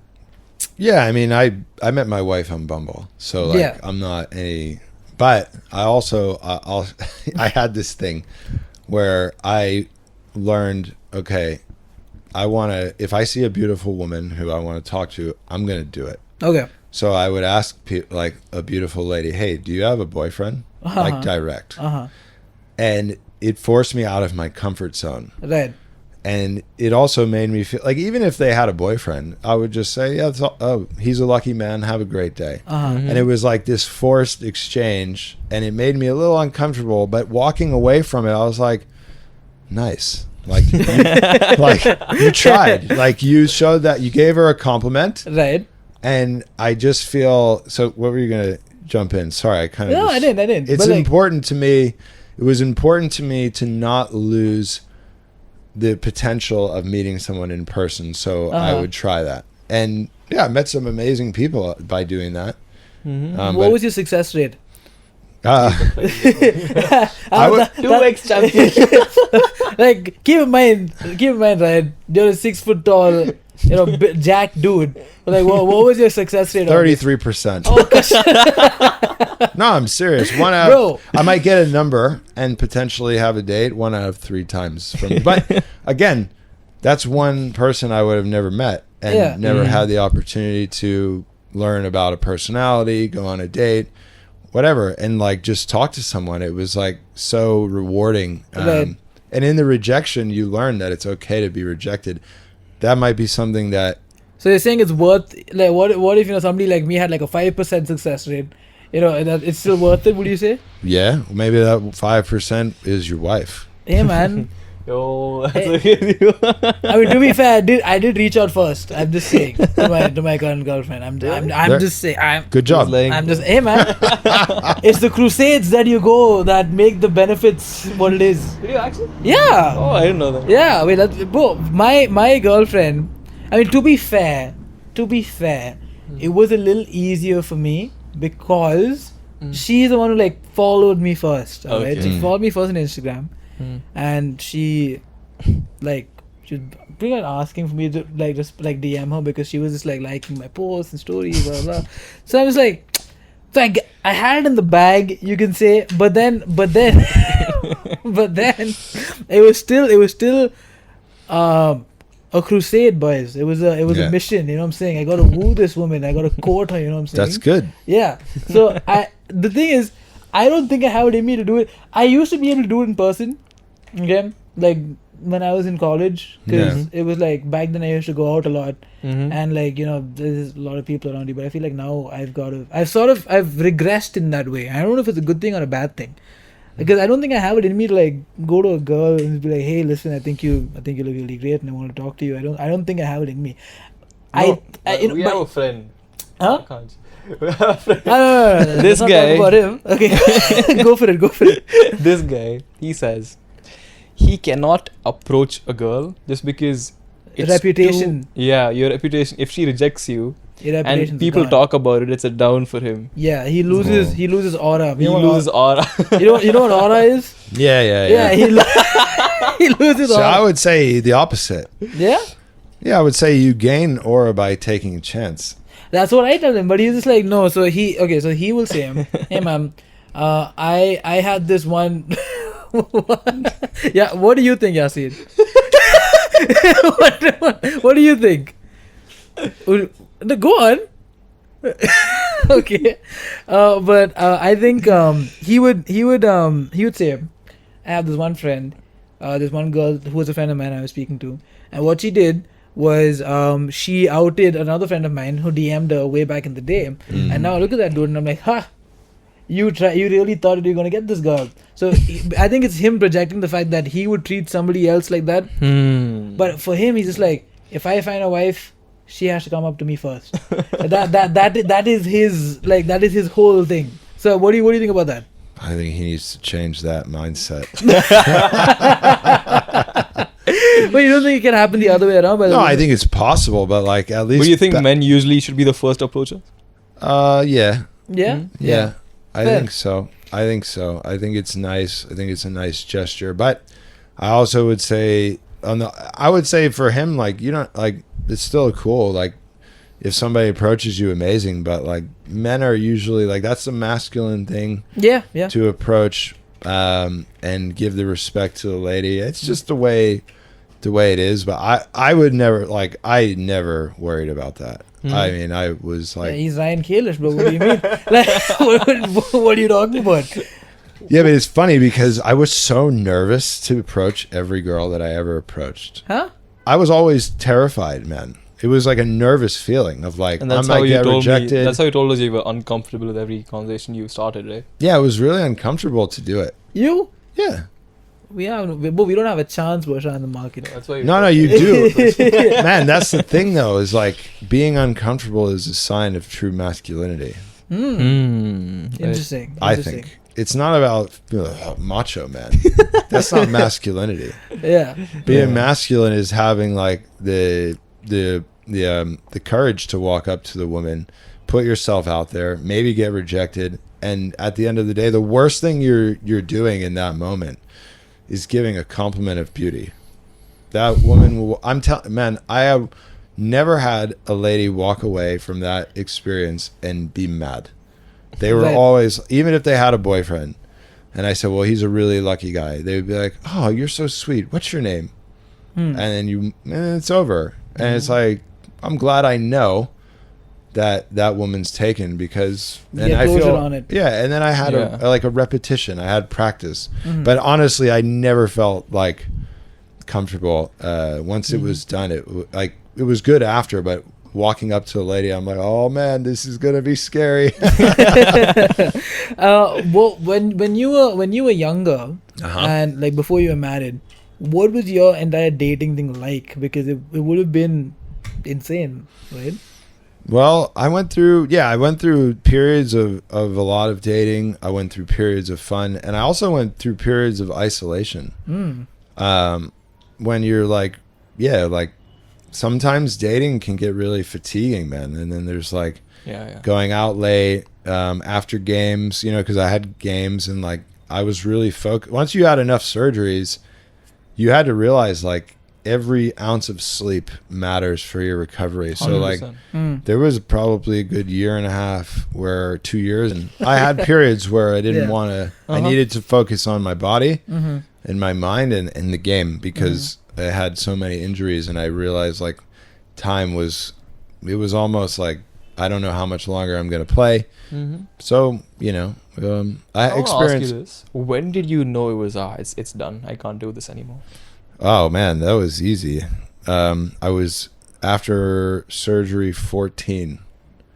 Yeah, I mean, I met my wife on Bumble, so like Yeah. I'm not any. But I also I had this thing where I learned, okay, I want to. If I see a beautiful woman who I want to talk to, I'm gonna do it. Okay. So I would ask like a beautiful lady, hey, do you have a boyfriend? Like direct, and it forced me out of my comfort zone. Right. And it also made me feel like even if they had a boyfriend, I would just say, yeah, he's a lucky man. Have a great day. And it was like this forced exchange, and it made me a little uncomfortable. But walking away from it, I was like, nice. Like, like you tried. Like you showed that you gave her a compliment. Right. And I just feel so. What were you gonna jump in? Sorry, I kind of. No, I didn't. It's But, like, important to me. It was important to me to not lose the potential of meeting someone in person, so I would try that. And yeah, I met some amazing people by doing that. what was your success rate? I would, 2x champion. Like, keep in mind, right? You're a 6 foot tall, you know, jack dude. Like, what was your success rate? 33%. No, I'm serious. One out. Bro. I might get a number and potentially have a date 1 out of 3 times. But again, that's one person I would have never met and never had the opportunity to learn about a personality, go on a date, whatever, and like just talk to someone. It was like so rewarding. Right. And in the rejection, you learn that it's okay to be rejected. That might be something that. So you're saying it's worth, like, what if, you know, somebody like me had like a 5% success rate? You know, that it's still worth it, would you say? Yeah, maybe that 5% is your wife. Hey, man. Yo, that's Hey. okay with you. I mean, to be fair, I did reach out first. I'm just saying to my current girlfriend. I'm There- just saying. Good job. Like- I'm just, hey, man. It's the crusades that you go that make the benefits what it is. Did you actually? Yeah. Oh, I didn't know that. Yeah, I mean, bro, my girlfriend, I mean, to be fair, it was a little easier for me because she's the one who, like, followed me first, alright? Okay. She followed me first on Instagram, and she was pretty much asking for me to, like, just, like, DM her because she was just, like, liking my posts and stories, blah, blah. So I was like, I had it in the bag, you can say, but then, but then, it was still, a crusade, boys. It was a Yeah. mission. You know what I'm saying? I got to woo this woman. I got to court her. You know what I'm saying? That's good. Yeah. So the thing is, I don't think I have it in me to do it. I used to be able to do it in person. Okay, like when I was in college, because it was like back then I used to go out a lot, and like there's a lot of people around you. But I feel like now I've regressed in that way. I don't know if it's a good thing or a bad thing, because I don't think I have it in me to like go to a girl and be like, hey, listen, I think you look really great and I want to talk to you. I don't think I have it in me. We have a friend. Huh? I can't. No. This Let's not guy- talk about him. Okay, go for it. This guy, he says he cannot approach a girl just because it's Reputation. your reputation. If she rejects you Your and reputation's people gone. talk about it, it's a down for him. Yeah, he loses aura. He You know what loses aura. you know what aura is? Yeah. He loses So aura. I would say the opposite. Yeah, Yeah, I would say you gain aura by taking a chance. that's what I tell him. But he's just like, no. So he will say, hey ma'am, I had this one. What? Yeah, what do you think, Yasin? what do you think? No, go on. Okay, but I think he would say, I have this one friend, this one girl who was a friend of mine I was speaking to, and what she did was she outed another friend of mine who DM'd her way back in the day, and now look at that dude, and I'm like, ha. You really thought you were gonna get this girl. So I think it's him projecting the fact that he would treat somebody else like that. But for him, he's just like, if I find a wife, she has to come up to me first. that is his whole thing. So what do you think about that? I think he needs to change that mindset. But you don't think it can happen the other way around? No, I think it's possible, but like at least. But you think men usually should be the first approacher? Yeah. Yeah. Yeah. I Fair. think so. I think it's nice. I think it's a nice gesture. But I also would say for him, like, you know, like, it's still cool. Like, if somebody approaches you, amazing. But like, men are usually like, that's the masculine thing Yeah. to approach and give the respect to the lady. It's just the way it is. But I would never, like, I never worried about that. I mean, I was Yeah, like, he's Ryan Kalish, bro. What do you mean? Like, what are you talking about? yeah, but it's funny because I was so nervous to approach every girl that I ever approached. Huh? I was always terrified, man. It was like a nervous feeling of like, And I that's how might you get told me. rejected. That's how you told us you were uncomfortable with every conversation you started, right? Yeah, it was really uncomfortable to do it. You? Yeah. We don't have a chance, Barsha, in the market. That's why. No, you do. Man, that's the thing, though, is like being uncomfortable is a sign of true masculinity. Interesting. I think. It's not about macho, man. That's not masculinity. Yeah. Being masculine is having like the courage to walk up to the woman, put yourself out there, maybe get rejected, and at the end of the day, the worst thing you're doing in that moment is giving a compliment of beauty. That woman will. Man, I have never had a lady walk away from that experience and be mad. They were Right. always, even if they had a boyfriend, and I said, well, he's a really lucky guy, they would be like, oh, you're so sweet. What's your name? And then it's over. And it's like, I'm glad I know that woman's taken because You get closure on it. Yeah, and then I had a repetition. I had practice. But honestly, I never felt like comfortable once it was done. It was good after, but walking up to a lady, I'm like, oh man, this is gonna be scary. Well, when you were younger and like before you were married, what was your entire dating thing like? Because it would have been insane, right? Well, I went through periods of a lot of dating. I went through periods of fun, and I also went through periods of isolation. When you're like sometimes dating can get really fatiguing, man. And then there's like going out late after games, because I had games and like I was really focused. Once you had enough surgeries, you had to realize like every ounce of sleep matters for your recovery. So 100%. like there was probably a good 1.5 2 years, and I had periods where I didn't want to. I needed to focus on my body and my mind and the game because I had so many injuries, and I realized like time was, it was almost like I don't know how much longer I'm gonna play. So I wanna ask experienced. you this. When did you know it was it's done? I can't do this anymore. Oh man, that was easy. I was after surgery 14.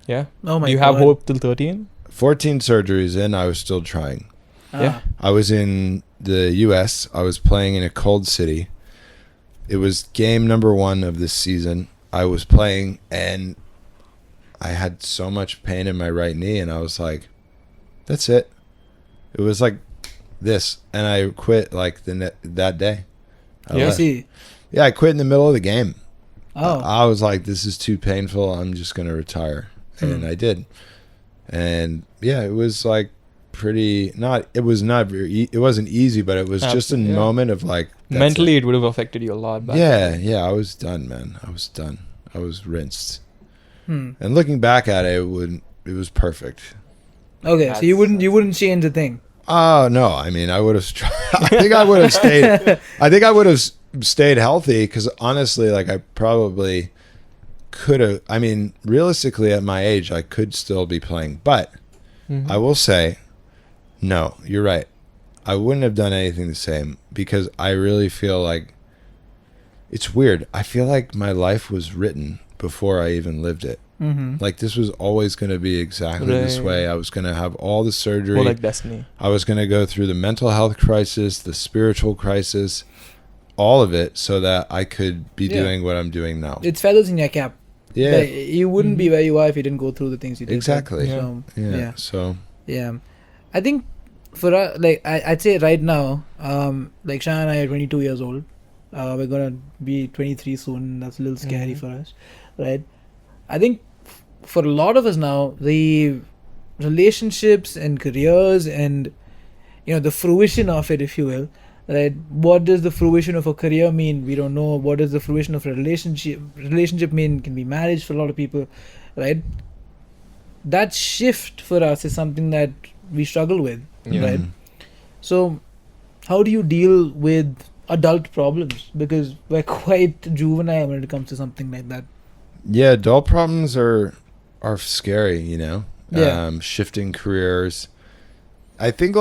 Yeah. Oh my Do you God. have hope till 13? 14 surgeries in, I was still trying. Yeah. I was in the U.S. I was playing in a cold city. It was game number 1 of this season. I was playing, and I had so much pain in my right knee, and I was like, that's it. It was like this, and I quit like that day. I Yeah. left. See. Yeah, I quit in the middle of the game. Oh. I was like, this is too painful. I'm just going to retire. And I did. And yeah, it was like it wasn't easy, but it was just a moment of like, mentally it would have affected you a lot back then. yeah, I was done, man. I was done. I was rinsed. Hmm. And looking back at it, it was perfect. Okay, so you wouldn't change a thing. Oh no, I mean, I would have. I think I would have stayed. I think I would have stayed healthy, because honestly, like I probably could have. I mean, realistically, at my age, I could still be playing. But I will say, no, you're right. I wouldn't have done anything the same, because I really feel like it's weird. I feel like my life was written before I even lived it. Like this was always going to be exactly this way. I was going to have all the surgery. More like destiny. I was going to go through the mental health crisis, the spiritual crisis, all of it, so that I could be doing what I'm doing now. It's feathers in your cap. Yeah, Like, you wouldn't be where you are if you didn't go through the things you did. exactly. So, Yeah. So yeah. I think for us, like I'd say right now, like Shah and I are 22 years old. We're gonna be 23 soon. That's a little scary for us, right? I think for a lot of us now, the relationships and careers and the fruition of it, if you will, right? What does the fruition of a career mean? We don't know. What does the fruition of a relationship mean? Can be marriage for a lot of people, right? That shift for us is something that we struggle with, right? So how do you deal with adult problems? Because we're quite juvenile when it comes to something like that. yeah, adult problems are scary, Yeah. Shifting careers. I think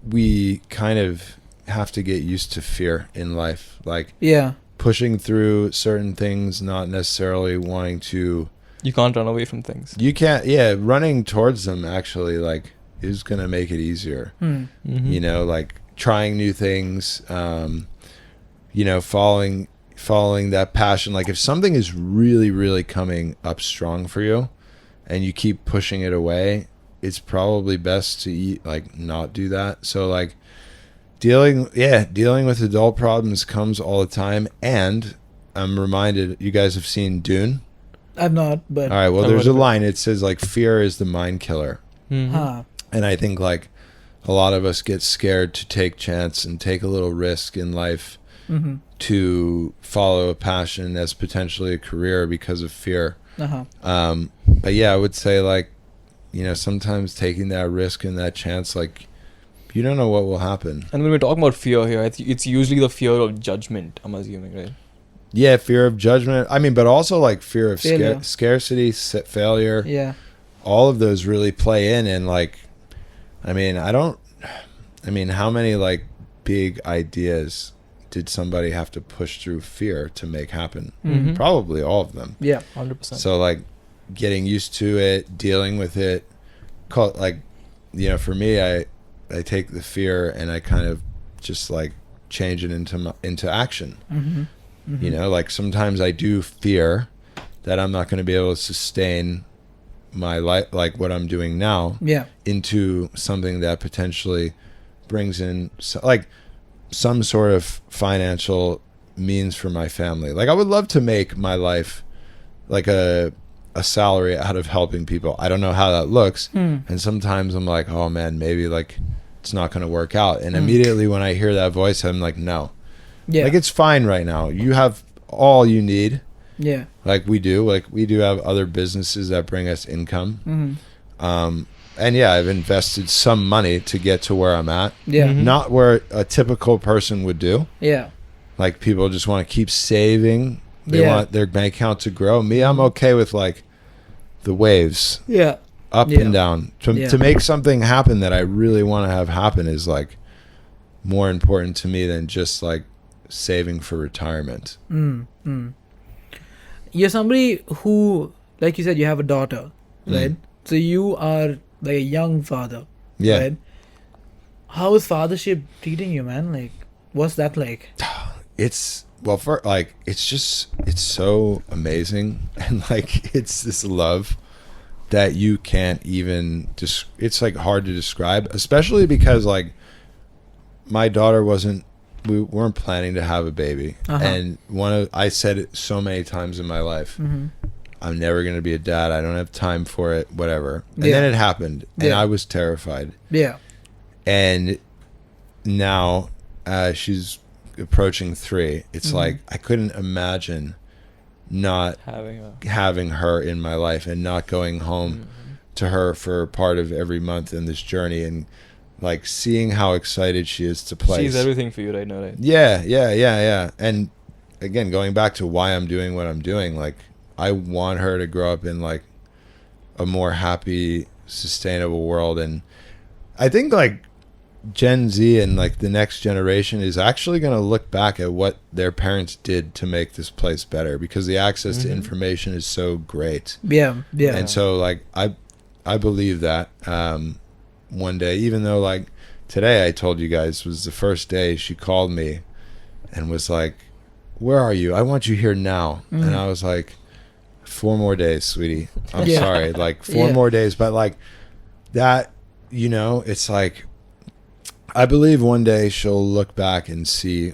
we kind of have to get used to fear in life, like Yeah. pushing through certain things, not necessarily wanting to. You can't run away from things. You can't. Yeah, running towards them actually like is gonna make it easier. Like trying new things. Following that passion. Like if something is really, really coming up strong for you, and you keep pushing it away, it's probably best to not do that. So like dealing with adult problems comes all the time. And I'm reminded, you guys have seen Dune? I've not, but All right, well, there's a line, it says like fear is the mind killer. huh. And I think like a lot of us get scared to take chance and take a little risk in life to follow a passion as potentially a career because of fear. But yeah, I would say like, sometimes taking that risk and that chance, like you don't know what will happen. And when we're talking about fear here, it's usually the fear of judgment, I'm assuming, right? Yeah, fear of judgment. I mean, but also like fear of Failure. scarcity, failure. Yeah. All of those really play in. And like, how many like big ideas did somebody have to push through fear to make happen? Probably all of them. Yeah. 100%. So like getting used to it, dealing with it, for me, I take the fear and I kind of just like change it into action. Like sometimes I do fear that I'm not going to be able to sustain my life, like what I'm doing now, into something that potentially brings in some sort of financial means for my family. Like I would love to make my life like a salary out of helping people. I don't know how that looks. And sometimes I'm like, oh man, maybe like it's not going to work out. And immediately when I hear that voice, I'm like, no. Yeah. Like it's fine right now. You have all you need. Yeah. Like we do have other businesses that bring us income. And yeah, I've invested some money to get to where I'm at. Yeah. Not where a typical person would do. Yeah. like people just want to keep saving. They want their bank account to grow. Me, I'm okay with like the waves. Yeah. Up Yeah. and down. To make something happen that I really want to have happen is like more important to me than just like saving for retirement. You're somebody who, like you said, you have a daughter, right? So you are like a young father, Yeah. right? How is fathership treating you, man? Like, what's that like? It's for like it's so amazing, and like it's this love that you can't even it's like hard to describe, especially because like my daughter we weren't planning to have a baby. And I said it so many times in my life, I'm never going to be a dad, I don't have time for it, whatever. And then it happened, and I was terrified. And now she's approaching 3. It's like I couldn't imagine not having her in my life and not going home to her for part of every month in this journey, and like seeing how excited she is to play. She's everything for you right now, right? Yeah. And again, going back to why I'm doing what I'm doing, like I want her to grow up in like a more happy, sustainable world. And I think like Gen Z and like the next generation is actually going to look back at what their parents did to make this place better, because the access to information is so great. And so like I believe that one day, even though like today I told you guys was the first day she called me and was like, where are you? I want you here now. And I was like, 4 more days, sweetie. I'm sorry. Like 4 more days. But like that, you know, it's like, I believe one day she'll look back and see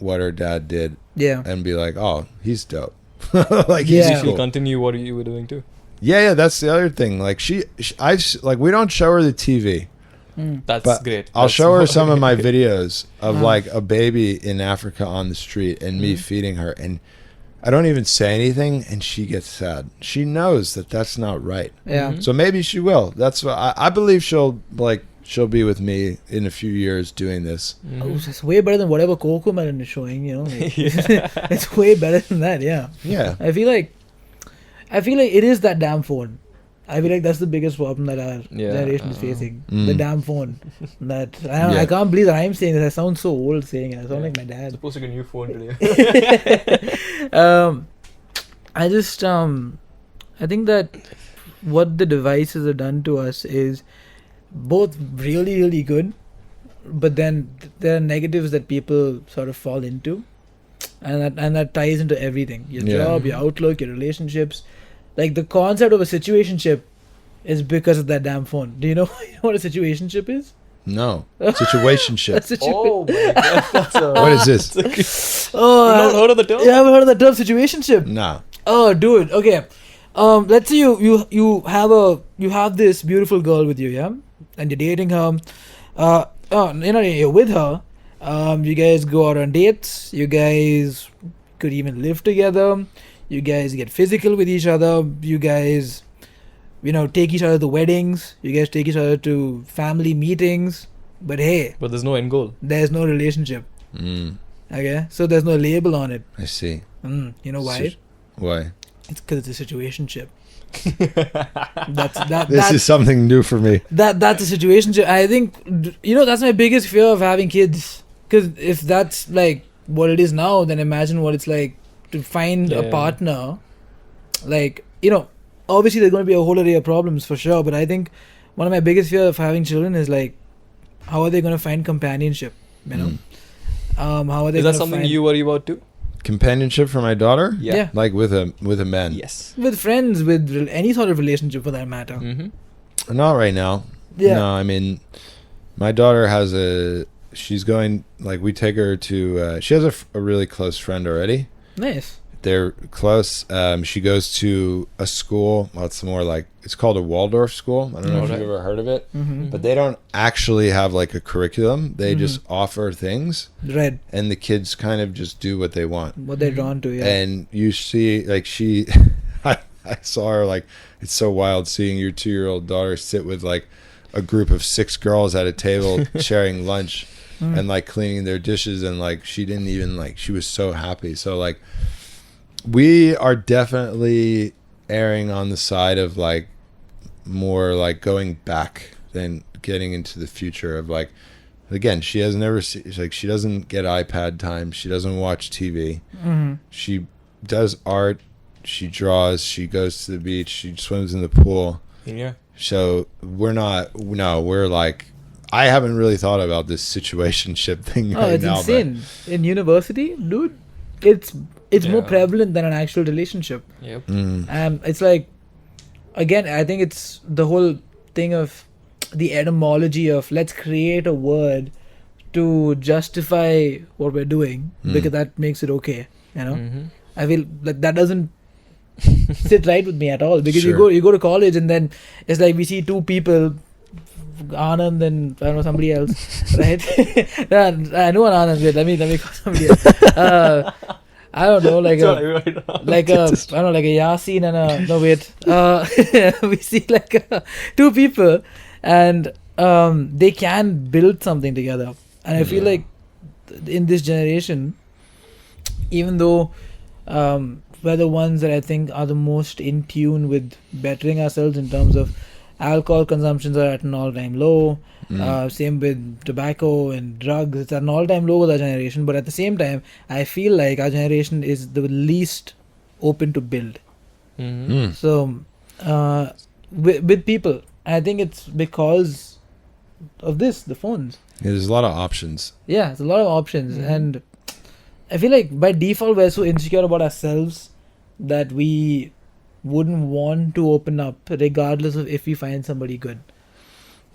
what her dad did and be like, oh, he's dope. Like he's She'll cool. continue what you were doing too. Yeah, that's the other thing. Like like we don't show her the TV. That's But great. I'll That's show her what- some of my videos of like a baby in Africa on the street and me feeding her, and I don't even say anything and she gets sad. She knows that that's not right. So maybe she will. That's what I believe she'll be with me in a few years doing this. Oh, it's way better than whatever Coco Melon is showing, you know. Like, it's way better than that. Yeah. I feel like it is that damn phone. I feel like that's the biggest problem that our generation is facing. The damn phone. That I can't believe that I'm saying this. I sound so old saying it. I sound like my dad. Supposed to get a new phone today. I think that what the devices have done to us is both really, really good, but then there are negatives that people sort of fall into, and that ties into everything: your job, your outlook, your relationships. Like the concept of a situationship is because of that damn phone. Do you know what a situationship is? No. Situationship. Oh my god, that's What is this? Oh, you haven't heard of the term? you haven't heard of the term situationship? Nah. Oh, dude. Okay. Let's say you have this beautiful girl with you, yeah, and you're dating her. You're with her. You guys go out on dates. You guys could even live together. You guys get physical with each other. You guys, take each other to weddings. You guys take each other to family meetings. But hey, But there's no end goal. there's no relationship. Okay, so there's no label on it. I see. You know why? Why? It's because it's a situationship. This is something new for me. That's a situationship. I think that's my biggest fear of having kids. Because if that's like what it is now, then imagine what it's like to find a partner. Like obviously there's going to be a whole array of problems for sure. But I think one of my biggest fear of having children is like, how are they going to find companionship? How are they? Is that something you worry about too? Companionship for my daughter? Yeah. Like with a man? Yes. With friends, with any sort of relationship for that matter. Not right now. Yeah. No, I mean, my daughter she's going, like we take her to, she has a really close friend already. Nice. They're close. She goes to a school. Well, it's more like, it's called a Waldorf school. I don't know if you've ever heard of it. But they don't actually have like a curriculum. They just offer things. Right. And the kids kind of just do what they want. What they're drawn to, yeah. And you see, like I saw her, like, it's so wild seeing your 2-year-old daughter sit with like a group of 6 girls at a table sharing lunch. and like cleaning their dishes, and like she didn't even like, she was so happy. So like we are definitely erring on the side of like more like going back than getting into the future of like, again, she has never seen, like, she doesn't get iPad time, she doesn't watch TV, she does art, she draws, she goes to the beach, she swims in the pool. Yeah. So we're like, I haven't really thought about this situationship thing right it's now. insane. In university, dude, it's more Yeah. prevalent than an actual relationship. Yep. It's like, again, I think it's the whole thing of the etymology of let's create a word to justify what we're doing because that makes it okay, you know. I feel like that doesn't sit right with me at all, because Sure. you go to college and then it's like we see two people, Anand and I don't know, somebody else, right? I know an Anand. Wait, let me call somebody else. I don't know, like like a I don't know, like a Yasin and a no wait. We see like two people, and they can build something together. And I feel like in this generation, even though we're the ones that I think are the most in tune with bettering ourselves in terms of alcohol consumptions are at an all-time low. Same with tobacco and drugs. It's at an all-time low with our generation. But at the same time, I feel like our generation is the least open to build. So with people, I think it's because of the phones. Yeah, there's a lot of options. Yeah, it's a lot of options. And I feel like by default, we're so insecure about ourselves that we wouldn't want to open up regardless of if we find somebody good.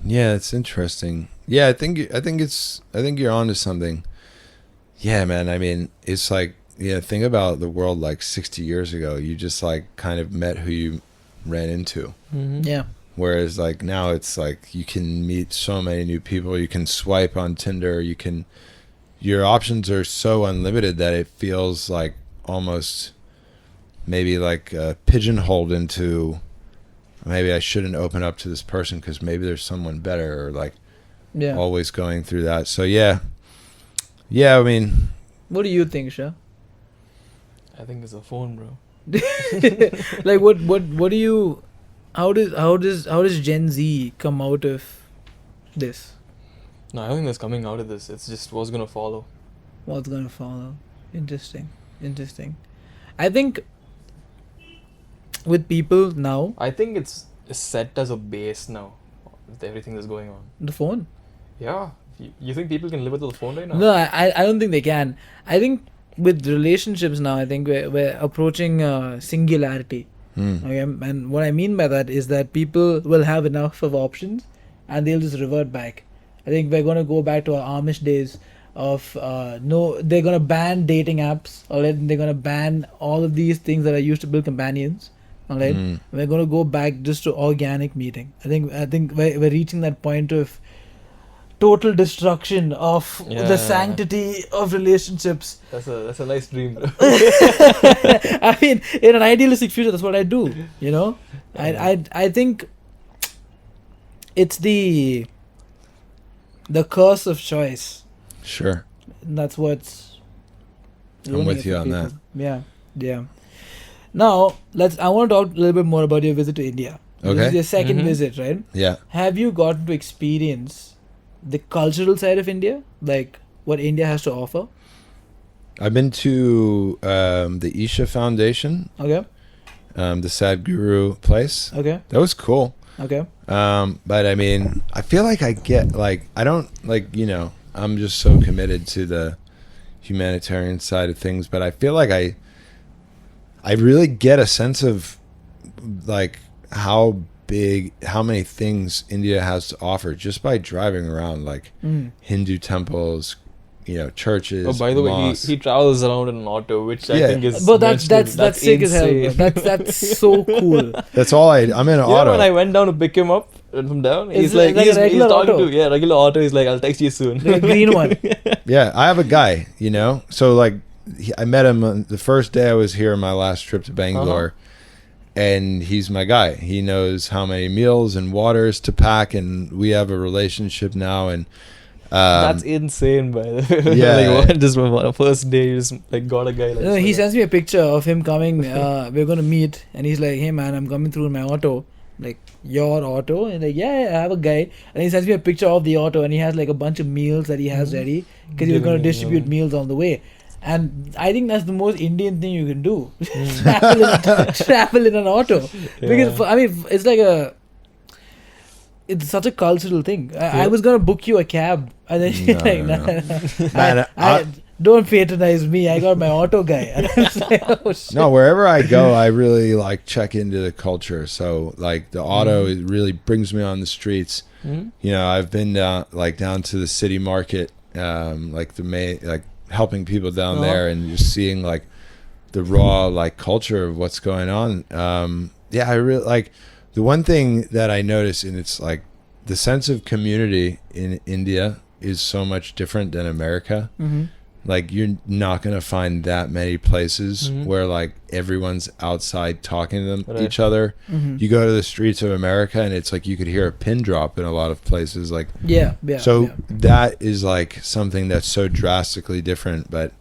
Yeah, it's interesting. Yeah, I think you're onto something. Yeah, man. I mean, it's like, yeah, think about the world like 60 years ago. You just like kind of met who you ran into. Yeah. Whereas like now it's like you can meet so many new people. You can swipe on Tinder. Your options are so unlimited that it feels like almost maybe like pigeonholed into, maybe I shouldn't open up to this person because maybe there's someone better, or like always going through that. So yeah, I mean, What do you think, Shah? I think it's a phone, bro. Like what do you? How does Gen Z come out of this? No, I don't think that's coming out of this. It's just what's gonna follow. What's gonna follow? Interesting. I think with people now, I think it's set as a base now with everything that's going on. the phone. Yeah. You think people can live without the phone right now? No, I don't think they can. I think with relationships now, I think we're approaching singularity. Okay, and what I mean by that is that people will have enough of options, and they'll just revert back. I think we're gonna go back to our Amish days of they're gonna ban dating apps, alright? They're gonna ban all of these things that are used to build companions, alright? We're gonna go back just to organic meeting. I think we're reaching that point of total destruction of the sanctity of relationships. That's a nice dream, bro. I mean, in an idealistic future, that's what I do. You know, I think it's the curse of choice. sure. That's what's. I'm with you on people. Yeah. Now I want to talk a little bit more about your visit to India. This Okay. is your second visit, right? Yeah. Have you gotten to experience the cultural side of India, like what India has to offer? I've been to the Isha Foundation, Okay. the Sadhguru place. Okay. That was cool. Okay. But I mean, I feel like I don't like, I'm just so committed to the humanitarian side of things, but I feel like I really get a sense of like how many things India has to offer just by driving around, like Hindu temples, churches. Oh, by the way, mosques. he travels around in an auto, which I Yeah. think is. But that's sick as hell. insane. Bro. That's so cool. That's all I'm in an auto. When I went down to pick him up from down, It's he's like, like a he's regular talking auto. to regular auto. He's like, I'll text you soon. The green one. Yeah, I have a guy, so like I met him on the first day I was here on my last trip to Bangalore, and he's my guy. He knows how many meals and waters to pack, and we have a relationship now. And That's insane, by the way. Yeah. Like, what? Just on the first day, you just like got a guy like. No, he sends me a picture of him coming. We're gonna meet, and he's like, "Hey man, I'm coming through in my auto." Like, your auto? And like, yeah, I have a guy. And he sends me a picture of the auto, and he has like a bunch of meals that he has ready because he's gonna distribute meals on the way. And I think that's the most Indian thing you can do. travel in an auto. Because I mean, it's like it's such a cultural thing. I was gonna book you a cab, and then you're like, no. Man, I don't patronize me. I got my auto guy. And I was like, oh, shit. No, wherever I go, I really like check into the culture. So like the auto, it really brings me on the streets. You know, I've been down to the city market, like helping people down there, and just seeing like the raw like culture of what's going on. I really like the one thing that I notice, and it's like the sense of community in India is so much different than America. Like you're not gonna find that many places where like everyone's outside talking to them each other. You go to the streets of America, and it's like you could hear a pin drop in a lot of places. Like that is like something that's so drastically different. But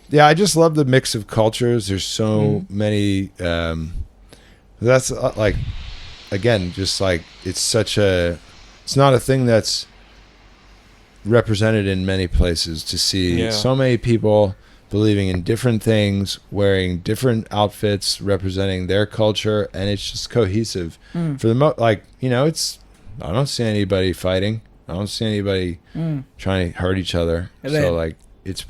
yeah, I just love the mix of cultures. There's so many. That's like, again, just like it's not a thing that's represented in many places to see so many people believing in different things, wearing different outfits, representing their culture, and it's just cohesive. For the like, you know, I don't see anybody fighting. I don't see anybody trying to hurt each other. So like, it's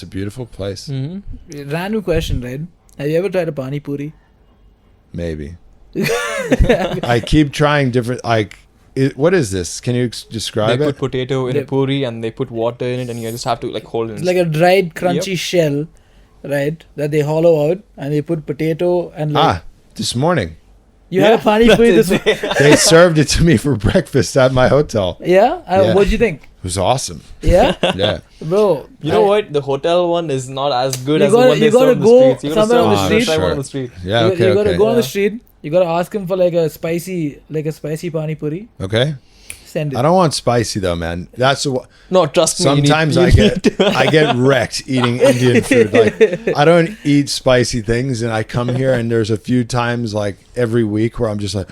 a beautiful place. Random question, right? Have you ever tried a Pani Puri? Maybe. I keep trying different, like, what is this? Can you describe They it? put potato in a puri, and they put water in it, and you just have to like hold it. It's like a dried, crunchy shell, right? That they hollow out, and they put potato and like. This morning. You had a Pani Puri this morning? They served it to me for breakfast at my hotel. Yeah? What'd you think? It was awesome. Yeah? Yeah. Bro. You know what? The hotel one is not as good You as the gotta- one they you serve gotta on the go streets. You somewhere on the gotta street. try one on Sure. the street. Yeah, okay, you gotta okay. go on the street. You gotta ask him for like a spicy Pani Puri. Okay. Send it. I don't want spicy though, man. That's what. No, trust me. Sometimes I get wrecked eating Indian food. Like I don't eat spicy things, and I come here and there's a few times like every week where I'm just like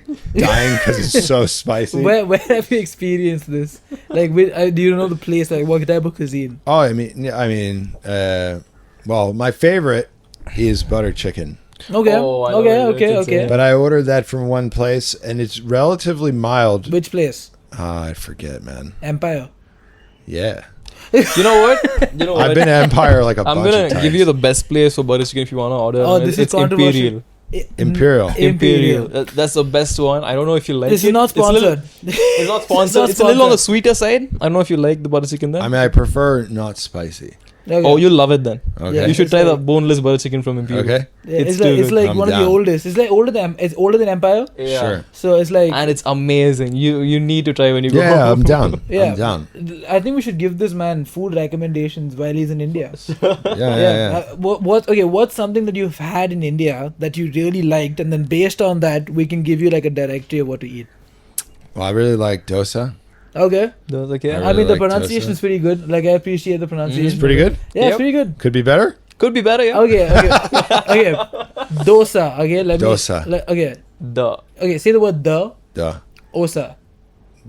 dying because it's so spicy. Where have you experienced this? Like, do you know the place? Like, what type of cuisine? Oh, I mean, well, my favorite is butter chicken. Okay. Oh, I know okay. it's insane. But I ordered that from one place, and it's relatively mild. Which place? I forget, man. Empire. Yeah. You know what? I've been to Empire like a I'm bunch of gonna times. give you the best place for butter chicken if you wanna order. Oh, this is it's controversial. Imperial. Imperial. That's the best one. I don't know if you like it. This is not sponsored. It's not sponsored. It's a little on the sweeter side. I don't know if you like the butter chicken then. I mean, I prefer not spicy. Okay. Oh, you'll love it then. Okay. Yeah. You should It's try the like- boneless butter chicken from Imperial. Okay. Yeah, It's it's like, too it's good. like I'm one of down. the oldest. It's like it's older than Empire. Yeah. Sure. So it's like And it's amazing. You need to try when you go. Yeah, I'm down. Yeah. I'm down. I think we should give this man food recommendations while he's in India. Yeah. What's something that you've had in India that you really liked, and then based on that, we can give you like a directory of what to eat. Well, I really like dosa. Okay. Those okay. I I really mean, the like pronunciation dosa. is pretty good. Like, I appreciate the pronunciation. It's pretty good. Yeah, it's Yep. pretty good. Could be better. Could be better, yeah. Okay. Okay. Dosa. Okay. Let Dosa. me. Okay. Okay. Say the word the. Osa.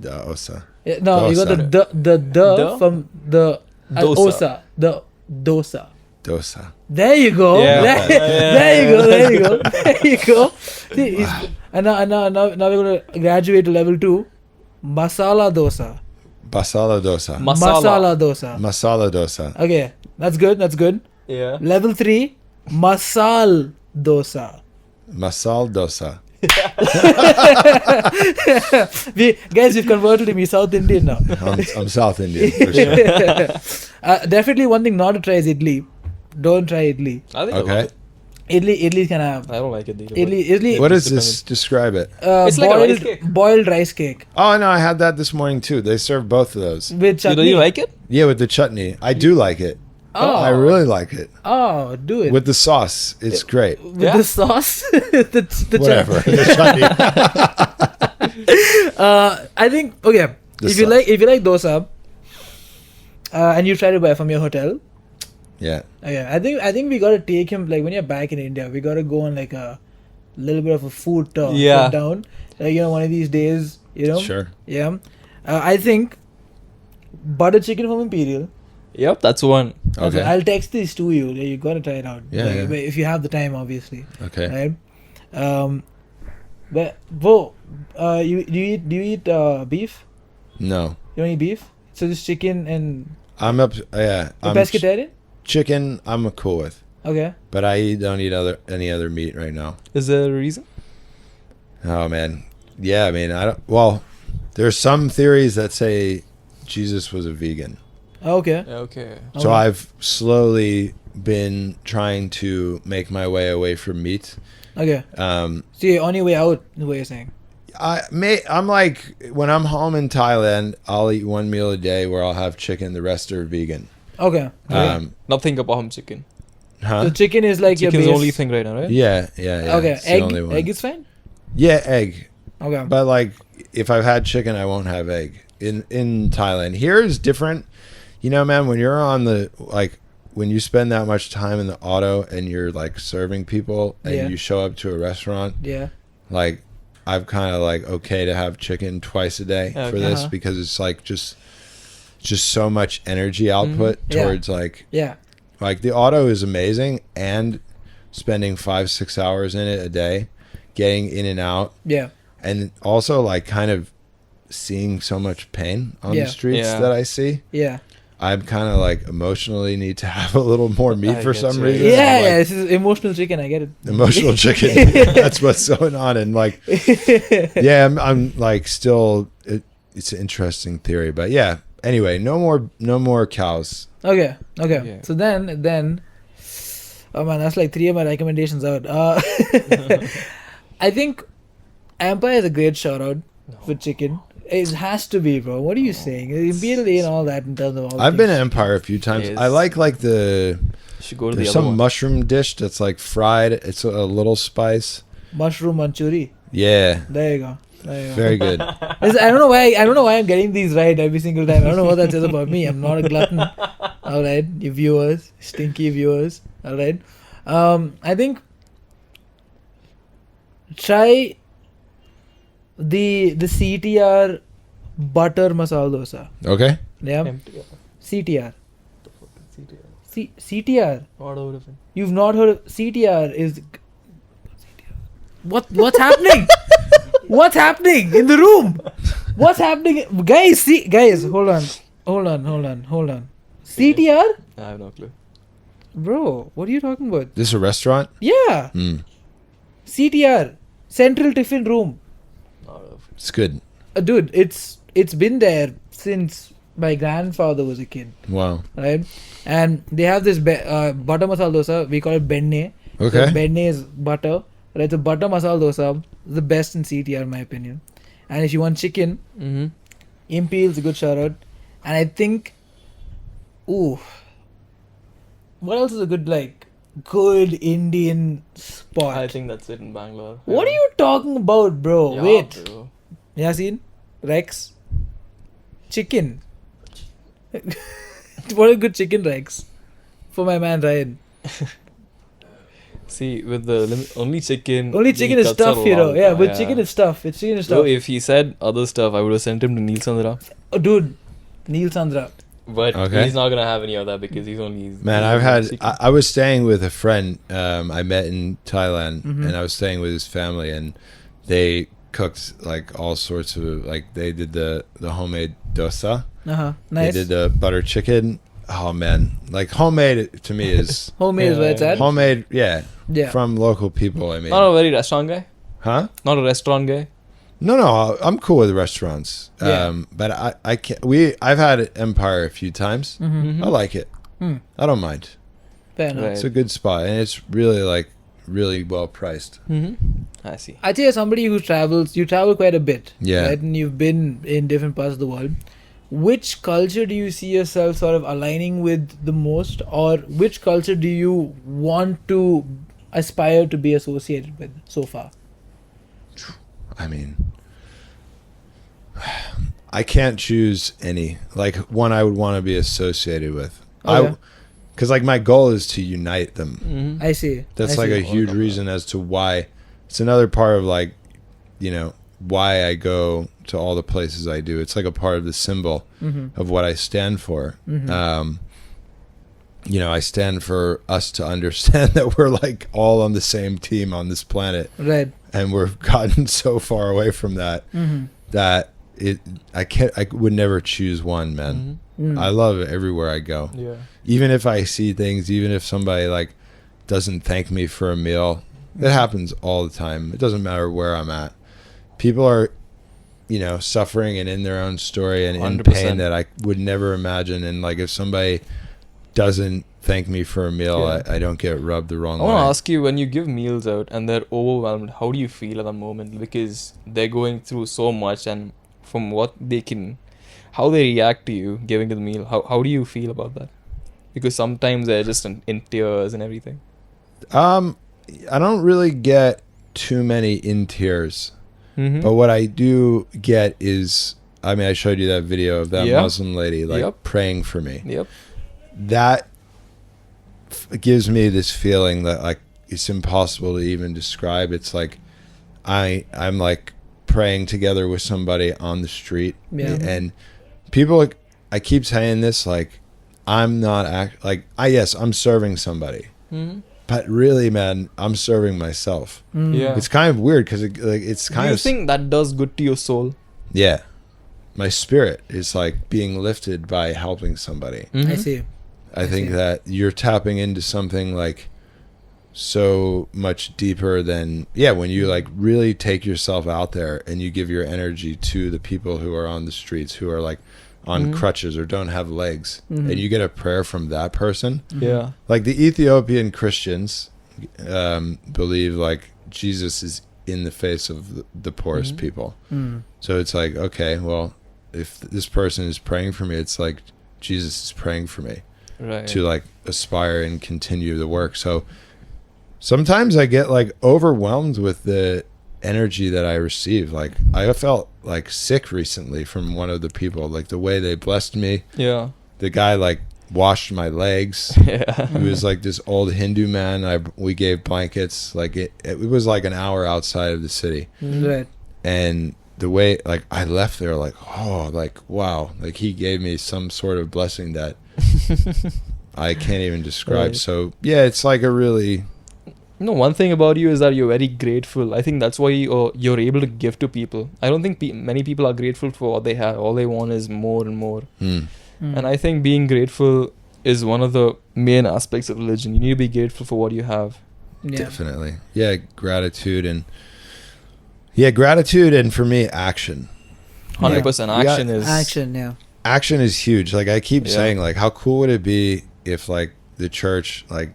Osa. Yeah, no, you got Dosa. the The? from the Dosa. Osa. The dosa. Dosa. There you go. Yeah. There you go. There you go. There you go. See, and now we're gonna graduate to level 2. Masala dosa. Masala dosa. Masala dosa. Masala dosa. Okay, that's good. That's good. Yeah. Level 3. Masal dosa. Masal dosa. We've converted him. He's South Indian now. I'm South Indian for sure. Definitely one thing not to try is idli. Don't try idli. I think I Okay. love it. Idli can have. I don't like it either. Idli. What is this? Describe it. It's like a rice cake. boiled rice cake. Oh no, I had that this morning too. They serve both of those. With You chutney. don't you like it? Yeah, with the chutney. I do like it. Oh. I really like it. Oh, do it. With the sauce, it's great. With Yeah. the sauce. the Whatever. chutney. The chutney. I think, okay, if you like dosa, and you try to buy from your hotel, Yeah. okay, I think we gotta take him, like when you're back in India, we gotta go on like a little bit of a food tour. Yeah. Sit down, like one of these days, Sure. Yeah, I think butter chicken from Imperial. Yep, that's one. Okay. I'll text this to you. You gotta try it out. Yeah, Like, yeah. if you have the time, obviously. Okay. Right. But Bo, do you eat beef? No. You don't eat beef? So just chicken and I'm up. Yeah. you're I'm pescatarian? chicken. I'm cool with, Okay. but I don't eat any other meat right now. Is there a reason? Oh man. Yeah. I mean, I don't. Well, there's some theories that say Jesus was a vegan. Okay. Okay. So Okay. I've slowly been trying to make my way away from meat. Okay. Um, So you're on your way out, is what you're saying. I'm like, when I'm home in Thailand, I'll eat one meal a day where I'll have chicken. The rest are vegan. Okay. Nothing apart chicken. Huh? So chicken is like Chicken's your the base. only thing right now, right? Yeah. Okay. It's the only one. Egg is fine? Yeah, egg. Okay. But like, if I've had chicken, I won't have egg. In Thailand, here is different. Man, when you're on when you spend that much time in the auto and you're like serving people and Yeah. you show up to a restaurant, Yeah. like I'm kind of like okay to have chicken twice a day for Okay. this Uh-huh. because it's like just so much energy output Yeah. towards like Yeah. the auto is amazing, and spending 5-6 hours in it a day, getting in and out, Yeah. and also like kind of seeing so much pain on Yeah. the streets Yeah. that I see. Yeah. I'm kind of like emotionally need to have a little more meat I for get some you. reason. Yeah, I'm, like, this is emotional chicken. I get it. emotional chicken. That's what's going on, and like, yeah, I'm like still. It's an interesting theory, but yeah. Anyway, no more cows. Okay. Yeah. So then, oh man, that's like 3 of my recommendations out. I think Empire is a great shout out for chicken. It has to be, bro. What are you saying? Imperial and all that in terms of all. I've been things. to Empire a few times. Yes. I like the. You should go to the There's other some one. mushroom dish that's like fried. It's a little spice. mushroom manchuri. Yeah, There you go. very good. I don't know why I'm getting these right every single time. I don't know what that says about me. I'm not a glutton. All right, you viewers, stinky viewers. All right. I think try the CTR butter masala dosa. Okay. Yeah. Empty. CTR. CTR. What out of it? You've not heard of CTR is what's happening? What's happening in the room? What's happening? Guys, hold on. CTR? I have no clue. Bro, what are you talking about? This is a restaurant. Yeah. Mm, CTR. Central Tiffin Room. Out of it. it's good. Dude, it's been there since my grandfather was a kid, Wow. right? And they have this butter masala dosa. We call it benne. Okay. So benne is butter. Right, so butter masala dosa is the best in CTR, in my opinion. And if you want chicken, Mm-hmm. Imperial is a good shout out. And I think, what else is a good Indian spot? I think that's it in Bangalore. What are you talking about, bro? Yeah, Wait. bro. Yasin? Rex? Chicken. What a good chicken, Rex. For my man Ryan. See, with the only chicken. Only the chicken is cuts are tough, you know. long. Yeah, with chicken it's tough. It's chicken is So tough. if he said other stuff, I would have sent him to Neil Sandra. Oh, dude. Neil Sandra. But Okay. he's not gonna have any of that because he's only. Man, I've had. I was staying with a friend I met in Thailand, Mhm. and I was staying with his family, and they cooked like all sorts of like they did the homemade dosa. Uh-huh. Nice. They did the butter chicken. Oh man, like homemade to me is Homemade is where it's at. homemade. Yeah, Yeah. from local people. I mean, Not a very restaurant guy. huh? Not a restaurant guy. No, I'm cool with restaurants. Yeah. But I can't. I've had Empire a few times. Mm-hmm. Mhm. I like it. Hmm. I don't mind. Fair enough. Right. It's a good spot, and it's really well priced. Mm-hmm. I see. I'd say as somebody who travels, you travel quite a bit. Yeah. Right? And you've been in different parts of the world. Which culture do you see yourself sort of aligning with the most? Or which culture do you want to aspire to be associated with so far? I mean, I can't choose any. Like one I would want to be associated with. Okay. Because like my goal is to unite them. Mm-hmm. I see. That's I like see. a huge reason as to why. It's another part of like, you know, why I go to all the places I do. It's like a part of the symbol Mm-hmm. of what I stand for. Mm-hmm. You know, I stand for us to understand that we're like all on the same team on this planet, Right. and we've gotten so far away from that Mm-hmm. that I would never choose one, man. Mm. I love it everywhere I go. Yeah. Even if I see things, even if somebody like doesn't thank me for a meal, it happens all the time. It doesn't matter where I'm at. People are, you know, suffering and in their own story and in 100%. pain that I would never imagine. And like if somebody doesn't thank me for a meal, Yeah. I don't get rubbed the wrong I way. want to ask you, when you give meals out and they're overwhelmed, how do you feel at the moment? Because they're going through so much, and from what they can, how they react to you giving the meal, how do you feel about that? Because sometimes they're just in tears and everything. I don't really get too many in tears, Mm-hmm. but what I do get is, I mean, I showed you that video of that Yeah. Muslim lady like Yep. praying for me. Yep. That gives me this feeling that like it's impossible to even describe. It's like I'm like praying together with somebody on the street, Yeah. and people like, I keep saying this, like I'm not yes, I'm serving somebody, Mm-hmm. but really, man, I'm serving myself. Mm. Yeah. It's kind of weird because it's Do kind you of think that does good to your soul? yeah. My spirit is like being lifted by helping somebody. I see. I think see. that you're tapping into something like so much deeper than when you like really take yourself out there and you give your energy to the people who are on the streets, who are like on crutches or don't have legs, and you get a prayer from that person. Yeah. Like the Ethiopian Christians believe like Jesus is in the face of the poorest people. Mm. So it's like, okay, well, if this person is praying for me, it's like Jesus is praying for me Right. to like aspire and continue the work. So sometimes I get like overwhelmed with the energy that I receive. Like I felt like sick recently from one of the people, like the way they blessed me. Yeah. The guy like washed my legs. Yeah. He was like this old Hindu man. We gave blankets. Like it was like an hour outside of the city. Right. And the way like I left there like, oh, like wow, like he gave me some sort of blessing that I can't even describe. Right. So yeah, it's like a really One thing about you is that you're very grateful. I think that's why you're able to give to people. I don't think many people are grateful for what they have. All they want is more and more. Mm. And I think being grateful is one of the main aspects of religion. You need to be grateful for what you have. Yeah. definitely gratitude and for me action. 100% Action is huge. Like I keep Yeah. saying, like how cool would it be if like the church like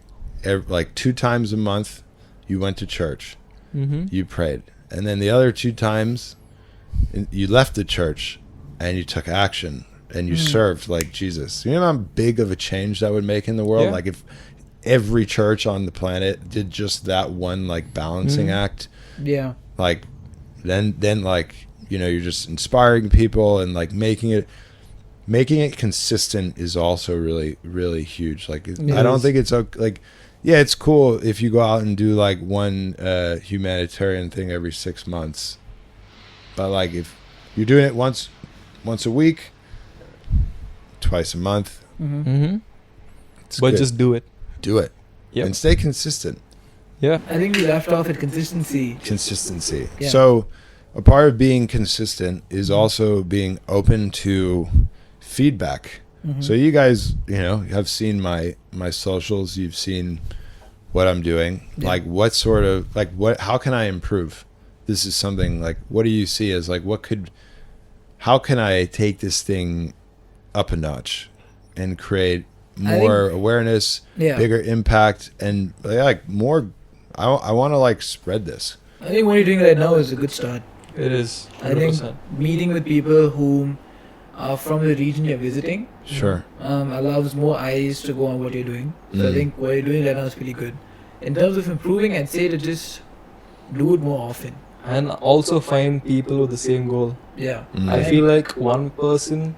2 times a month you went to church, Mm-hmm. you prayed, and then the other 2 times you left the church and you took action and you served like Jesus. You know how big of a change that would make in the world? Yeah. Like if every church on the planet did just that one like balancing act, Yeah. like then like, you know, you're just inspiring people and like making it consistent is also really, really huge. Like I don't think it's like, yeah, it's cool if you go out and do like one humanitarian thing every 6 months, but like if you're doing it once a week, twice a month, Mm-hmm. it's But good. just do it. do it Yep. and stay consistent. Yeah. I think we left off at consistency. Consistency. Yeah. So a part of being consistent is also being open to feedback. Mhm. So you guys, you know, have seen my socials, you've seen what I'm doing. Yeah. Like what sort of like how can I improve? This is something like, what do you see as like how can I take this thing up a notch and create more awareness, Yeah. bigger impact, and like more I want to like spread this. I think what you're doing right now is a good start. It is. I think 100%. meeting with people who are from the region you're visiting Sure. allows more eyes to go on what you're doing. So I Mm. think what you're doing right now is pretty good. In terms of improving, I'd say to just do it more often. and also find people with the same goal. Yeah. I feel like one person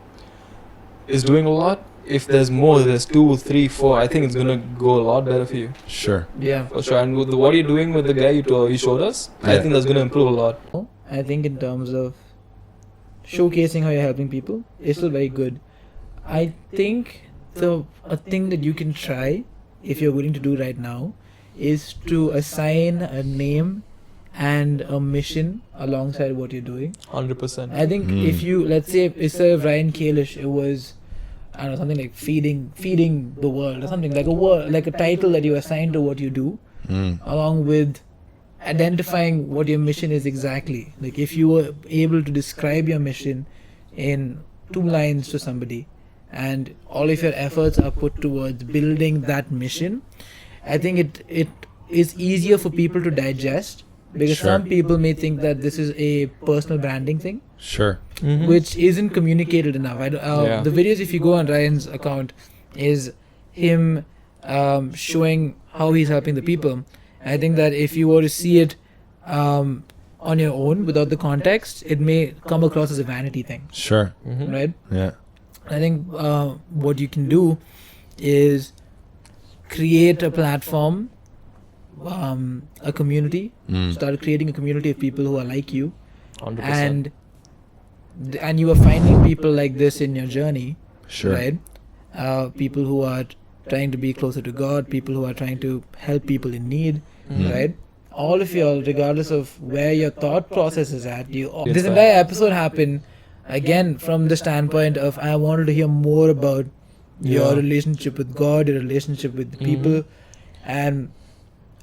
is doing a lot. If there's more, there's 2, 3, 4. I think it's gonna go a lot better for you. Sure. Yeah. For sure. And with what you're doing with the guy you showed us, I Yeah. think that's gonna improve a lot. I think in terms of showcasing how you're helping people, it's still very good. I think a thing that you can try, if you're willing to do right now, is to assign a name and a mission alongside what you're doing. 100%. I think if you, let's say, instead of Ryan Kalish, it was, I don't know, something like feeding the world, or something like a title that you assign to what you do, along with identifying what your mission is exactly. Like if you were able to describe your mission in 2 lines to somebody, and all of your efforts are put towards building that mission, I think it is easier for people to digest, because Sure. some people may think that this is a personal branding thing, Sure. which isn't communicated enough. Yeah. The videos, if you go on Ryan's account, is him showing how he's helping the people. I think that if you were to see it on your own without the context, it may come across as a vanity thing, Sure. right? Yeah. I think what you can do is create a platform, a community, start creating a community of people who are like you, 100%. and you are finding people like this in your journey, Sure. right? People who are trying to be closer to God, people who are trying to help people in need, right? All of y'all, regardless of where your thought process is at, this entire episode happened again from the standpoint of I wanted to hear more about your relationship with God, your relationship with the people, and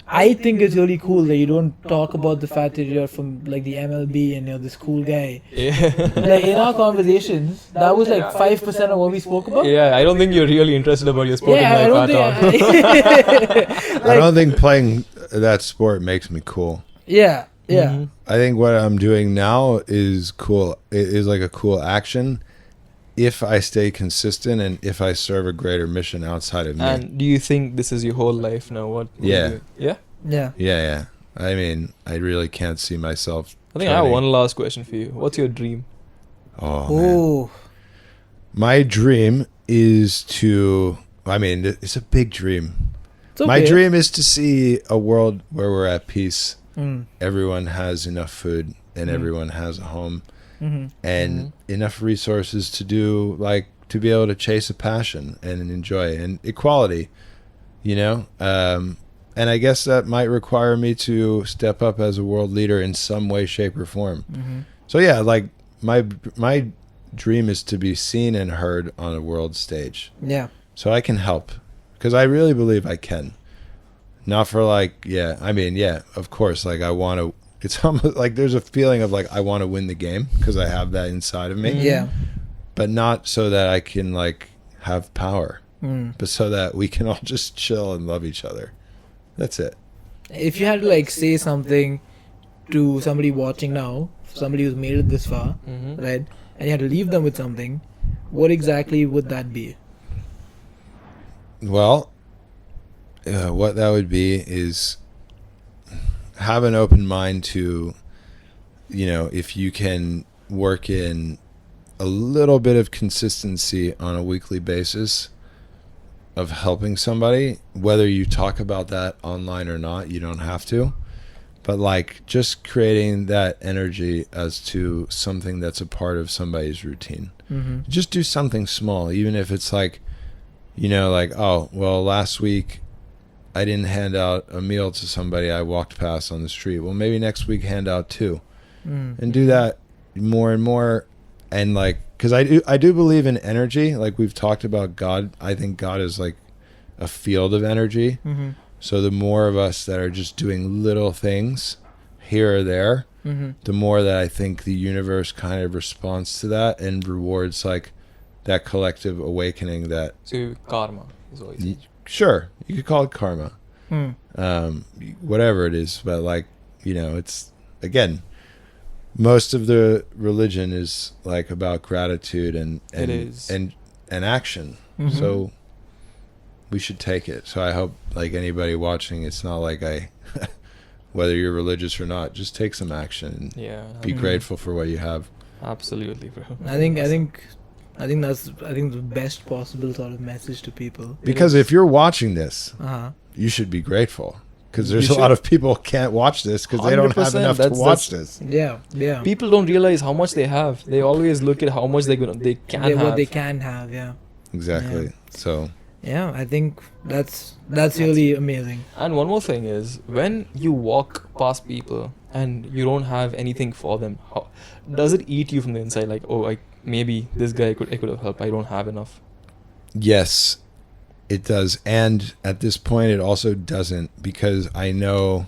I think it's really cool that you don't talk about the fact that you're from like the MLB and you're this cool guy. Yeah. Like in our conversations, that was like 5% of what we spoke about. Yeah, I don't think you're really interested about your sporting I life don't at all. think. I don't think playing that sport makes me cool. Yeah. I think what I'm doing now is cool. It is like a cool action if I stay consistent and if I serve a greater mission outside of me. And do you think this is your whole life now? What? Yeah. Yeah. Yeah. Yeah. I mean, I really can't see myself. I think I have turning- one last question for you. What's your dream? Oh, man. Oh. My dream is to, I mean, it's a big dream. It's okay. My dream is to see a world where we're at peace. Mm. Everyone has enough food and everyone has a home Mm-hmm. and enough resources to do, like, to be able to chase a passion and enjoy and equality, you know? And I guess that might require me to step up as a world leader in some way, shape, or form. Mm-hmm. So yeah, like my dream is to be seen and heard on a world stage. Yeah. So I can help, because I really believe I can. Not for like, I mean, of course, like I want to, it's almost like there's a feeling of like I want to win the game because I have that inside of me. Yeah. But not so that I can like have power, but so that we can all just chill and love each other. That's it. If you had to like say something to somebody watching now, somebody who's made it this far, right, and you had to leave them with something, what exactly would that be? Well, what that would be is have an open mind to, you know, if you can work in a little bit of consistency on a weekly basis of helping somebody, whether you talk about that online or not, you don't have to, but like just creating that energy as to something that's a part of somebody's routine. Just do something small, even if it's like, you know, like, oh, well, last week I didn't hand out a meal to somebody I walked past on the street. Well, maybe next week hand out 2, and do that more and more. And like, because I do believe in energy. Like we've talked about God. I think God is like a field of energy. So the more of us that are just doing little things here or there, the more that I think the universe kind of responds to that and rewards like that collective awakening that. So karma is what you say. Sure, you could call it karma, whatever it is, but like, you know, it's, again, most of the religion is like about gratitude and It is. and action. So we should take it. So I hope like anybody watching, it's not like I whether you're religious or not. Just take some action and Yeah. be grateful for what you have. Absolutely, bro. I think that's the best possible sort of message to people. Because if you're watching this, Uh-huh. you should be grateful. Because there's You a lot should. of people can't watch this because they don't have 100%, enough to that's- watch this. Yeah, yeah. People don't realize how much they have. They always look at how much they can have. What they can have, yeah. Exactly. So Yeah, I think that's really amazing. And one more thing is, when you walk past people and you don't have anything for them, how does it eat you from the inside? Like, oh, maybe this guy I could have helped. I don't have enough. yes, it does. And at this point, it also doesn't, because I know,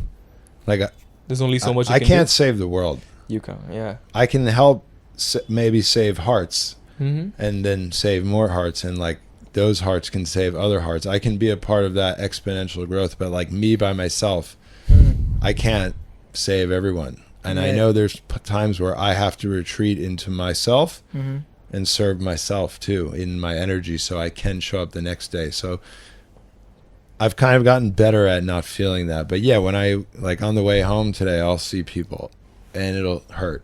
like, There's only so much I you can't do. save the world. You can, yeah. I can help maybe save hearts Mm-hmm. and then save more hearts, and like those hearts can save other hearts. I can be a part of that exponential growth, but like me by myself, I can't save everyone. And I Right. know there's times where I have to retreat into myself Mm-hmm. and serve myself too in my energy, so I can show up the next day. So I've kind of gotten better at not feeling that. But yeah, when I, like, on the way home today, I'll see people and it'll hurt.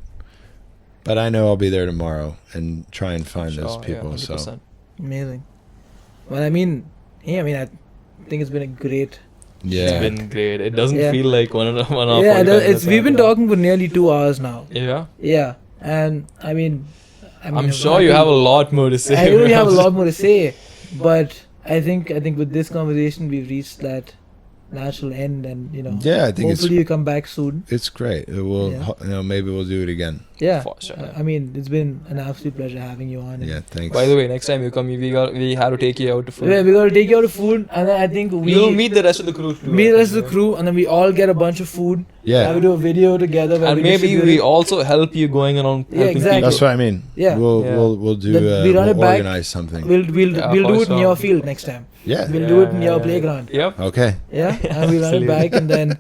But I know I'll be there tomorrow and try and find those people. Yeah, So 100%. Amazing. Well, I mean, I think it's been a great. yeah. It's been great. It doesn't Yeah. feel like 1.5 Yeah, 45 it's we've been minutes. talking for nearly 2 hours now. Yeah. Yeah, and I mean I'm sure you have a lot more to say. I really have a lot more to say, but I think with this conversation we've reached that natural end, and Yeah, I think hopefully you come back soon. it's great. It will, Yeah. Maybe we'll do it again. Yeah, For sure. I mean, it's been an absolute pleasure having you on. and- Yeah, thanks. By the way, next time you come, we have to take you out to food. Yeah, we gotta take you out of food, and then I think We'll meet the rest of the crew too. meet the rest of the crew, and then we all get a bunch of food. And Yeah, we do a video together. Where And we maybe distribute we it. also help you going around Yeah, helping exactly. people. that's what I mean. Yeah. We'll Yeah. we'll do Then we run we'll it back. organize something. We'll Yeah, do for it in sure. your field next time. Yeah. We'll do it in your playground. Yep. Okay. Yeah, and we'll run it back, and then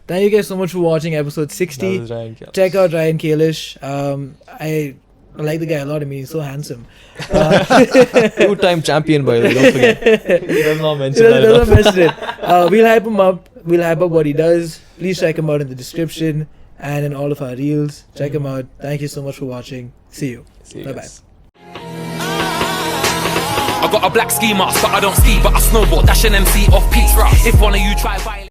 thank you guys so much for watching episode 60. That was Ryan Kalish. Check out Ryan Kalish. I like the guy a lot. I mean, he's so handsome. 2-time champion, by the way. Don't forget. He does not mention that Doesn't enough. mention it. We'll hype him up. We'll hype up what he does. Please check him out in the description and in all of our reels. Check him out. Thank you so much for watching. See you. See you Bye-bye. guys. I got a black ski mask, but I don't ski, but I snowboard. Dash an MC off peaks. If one of you try violate.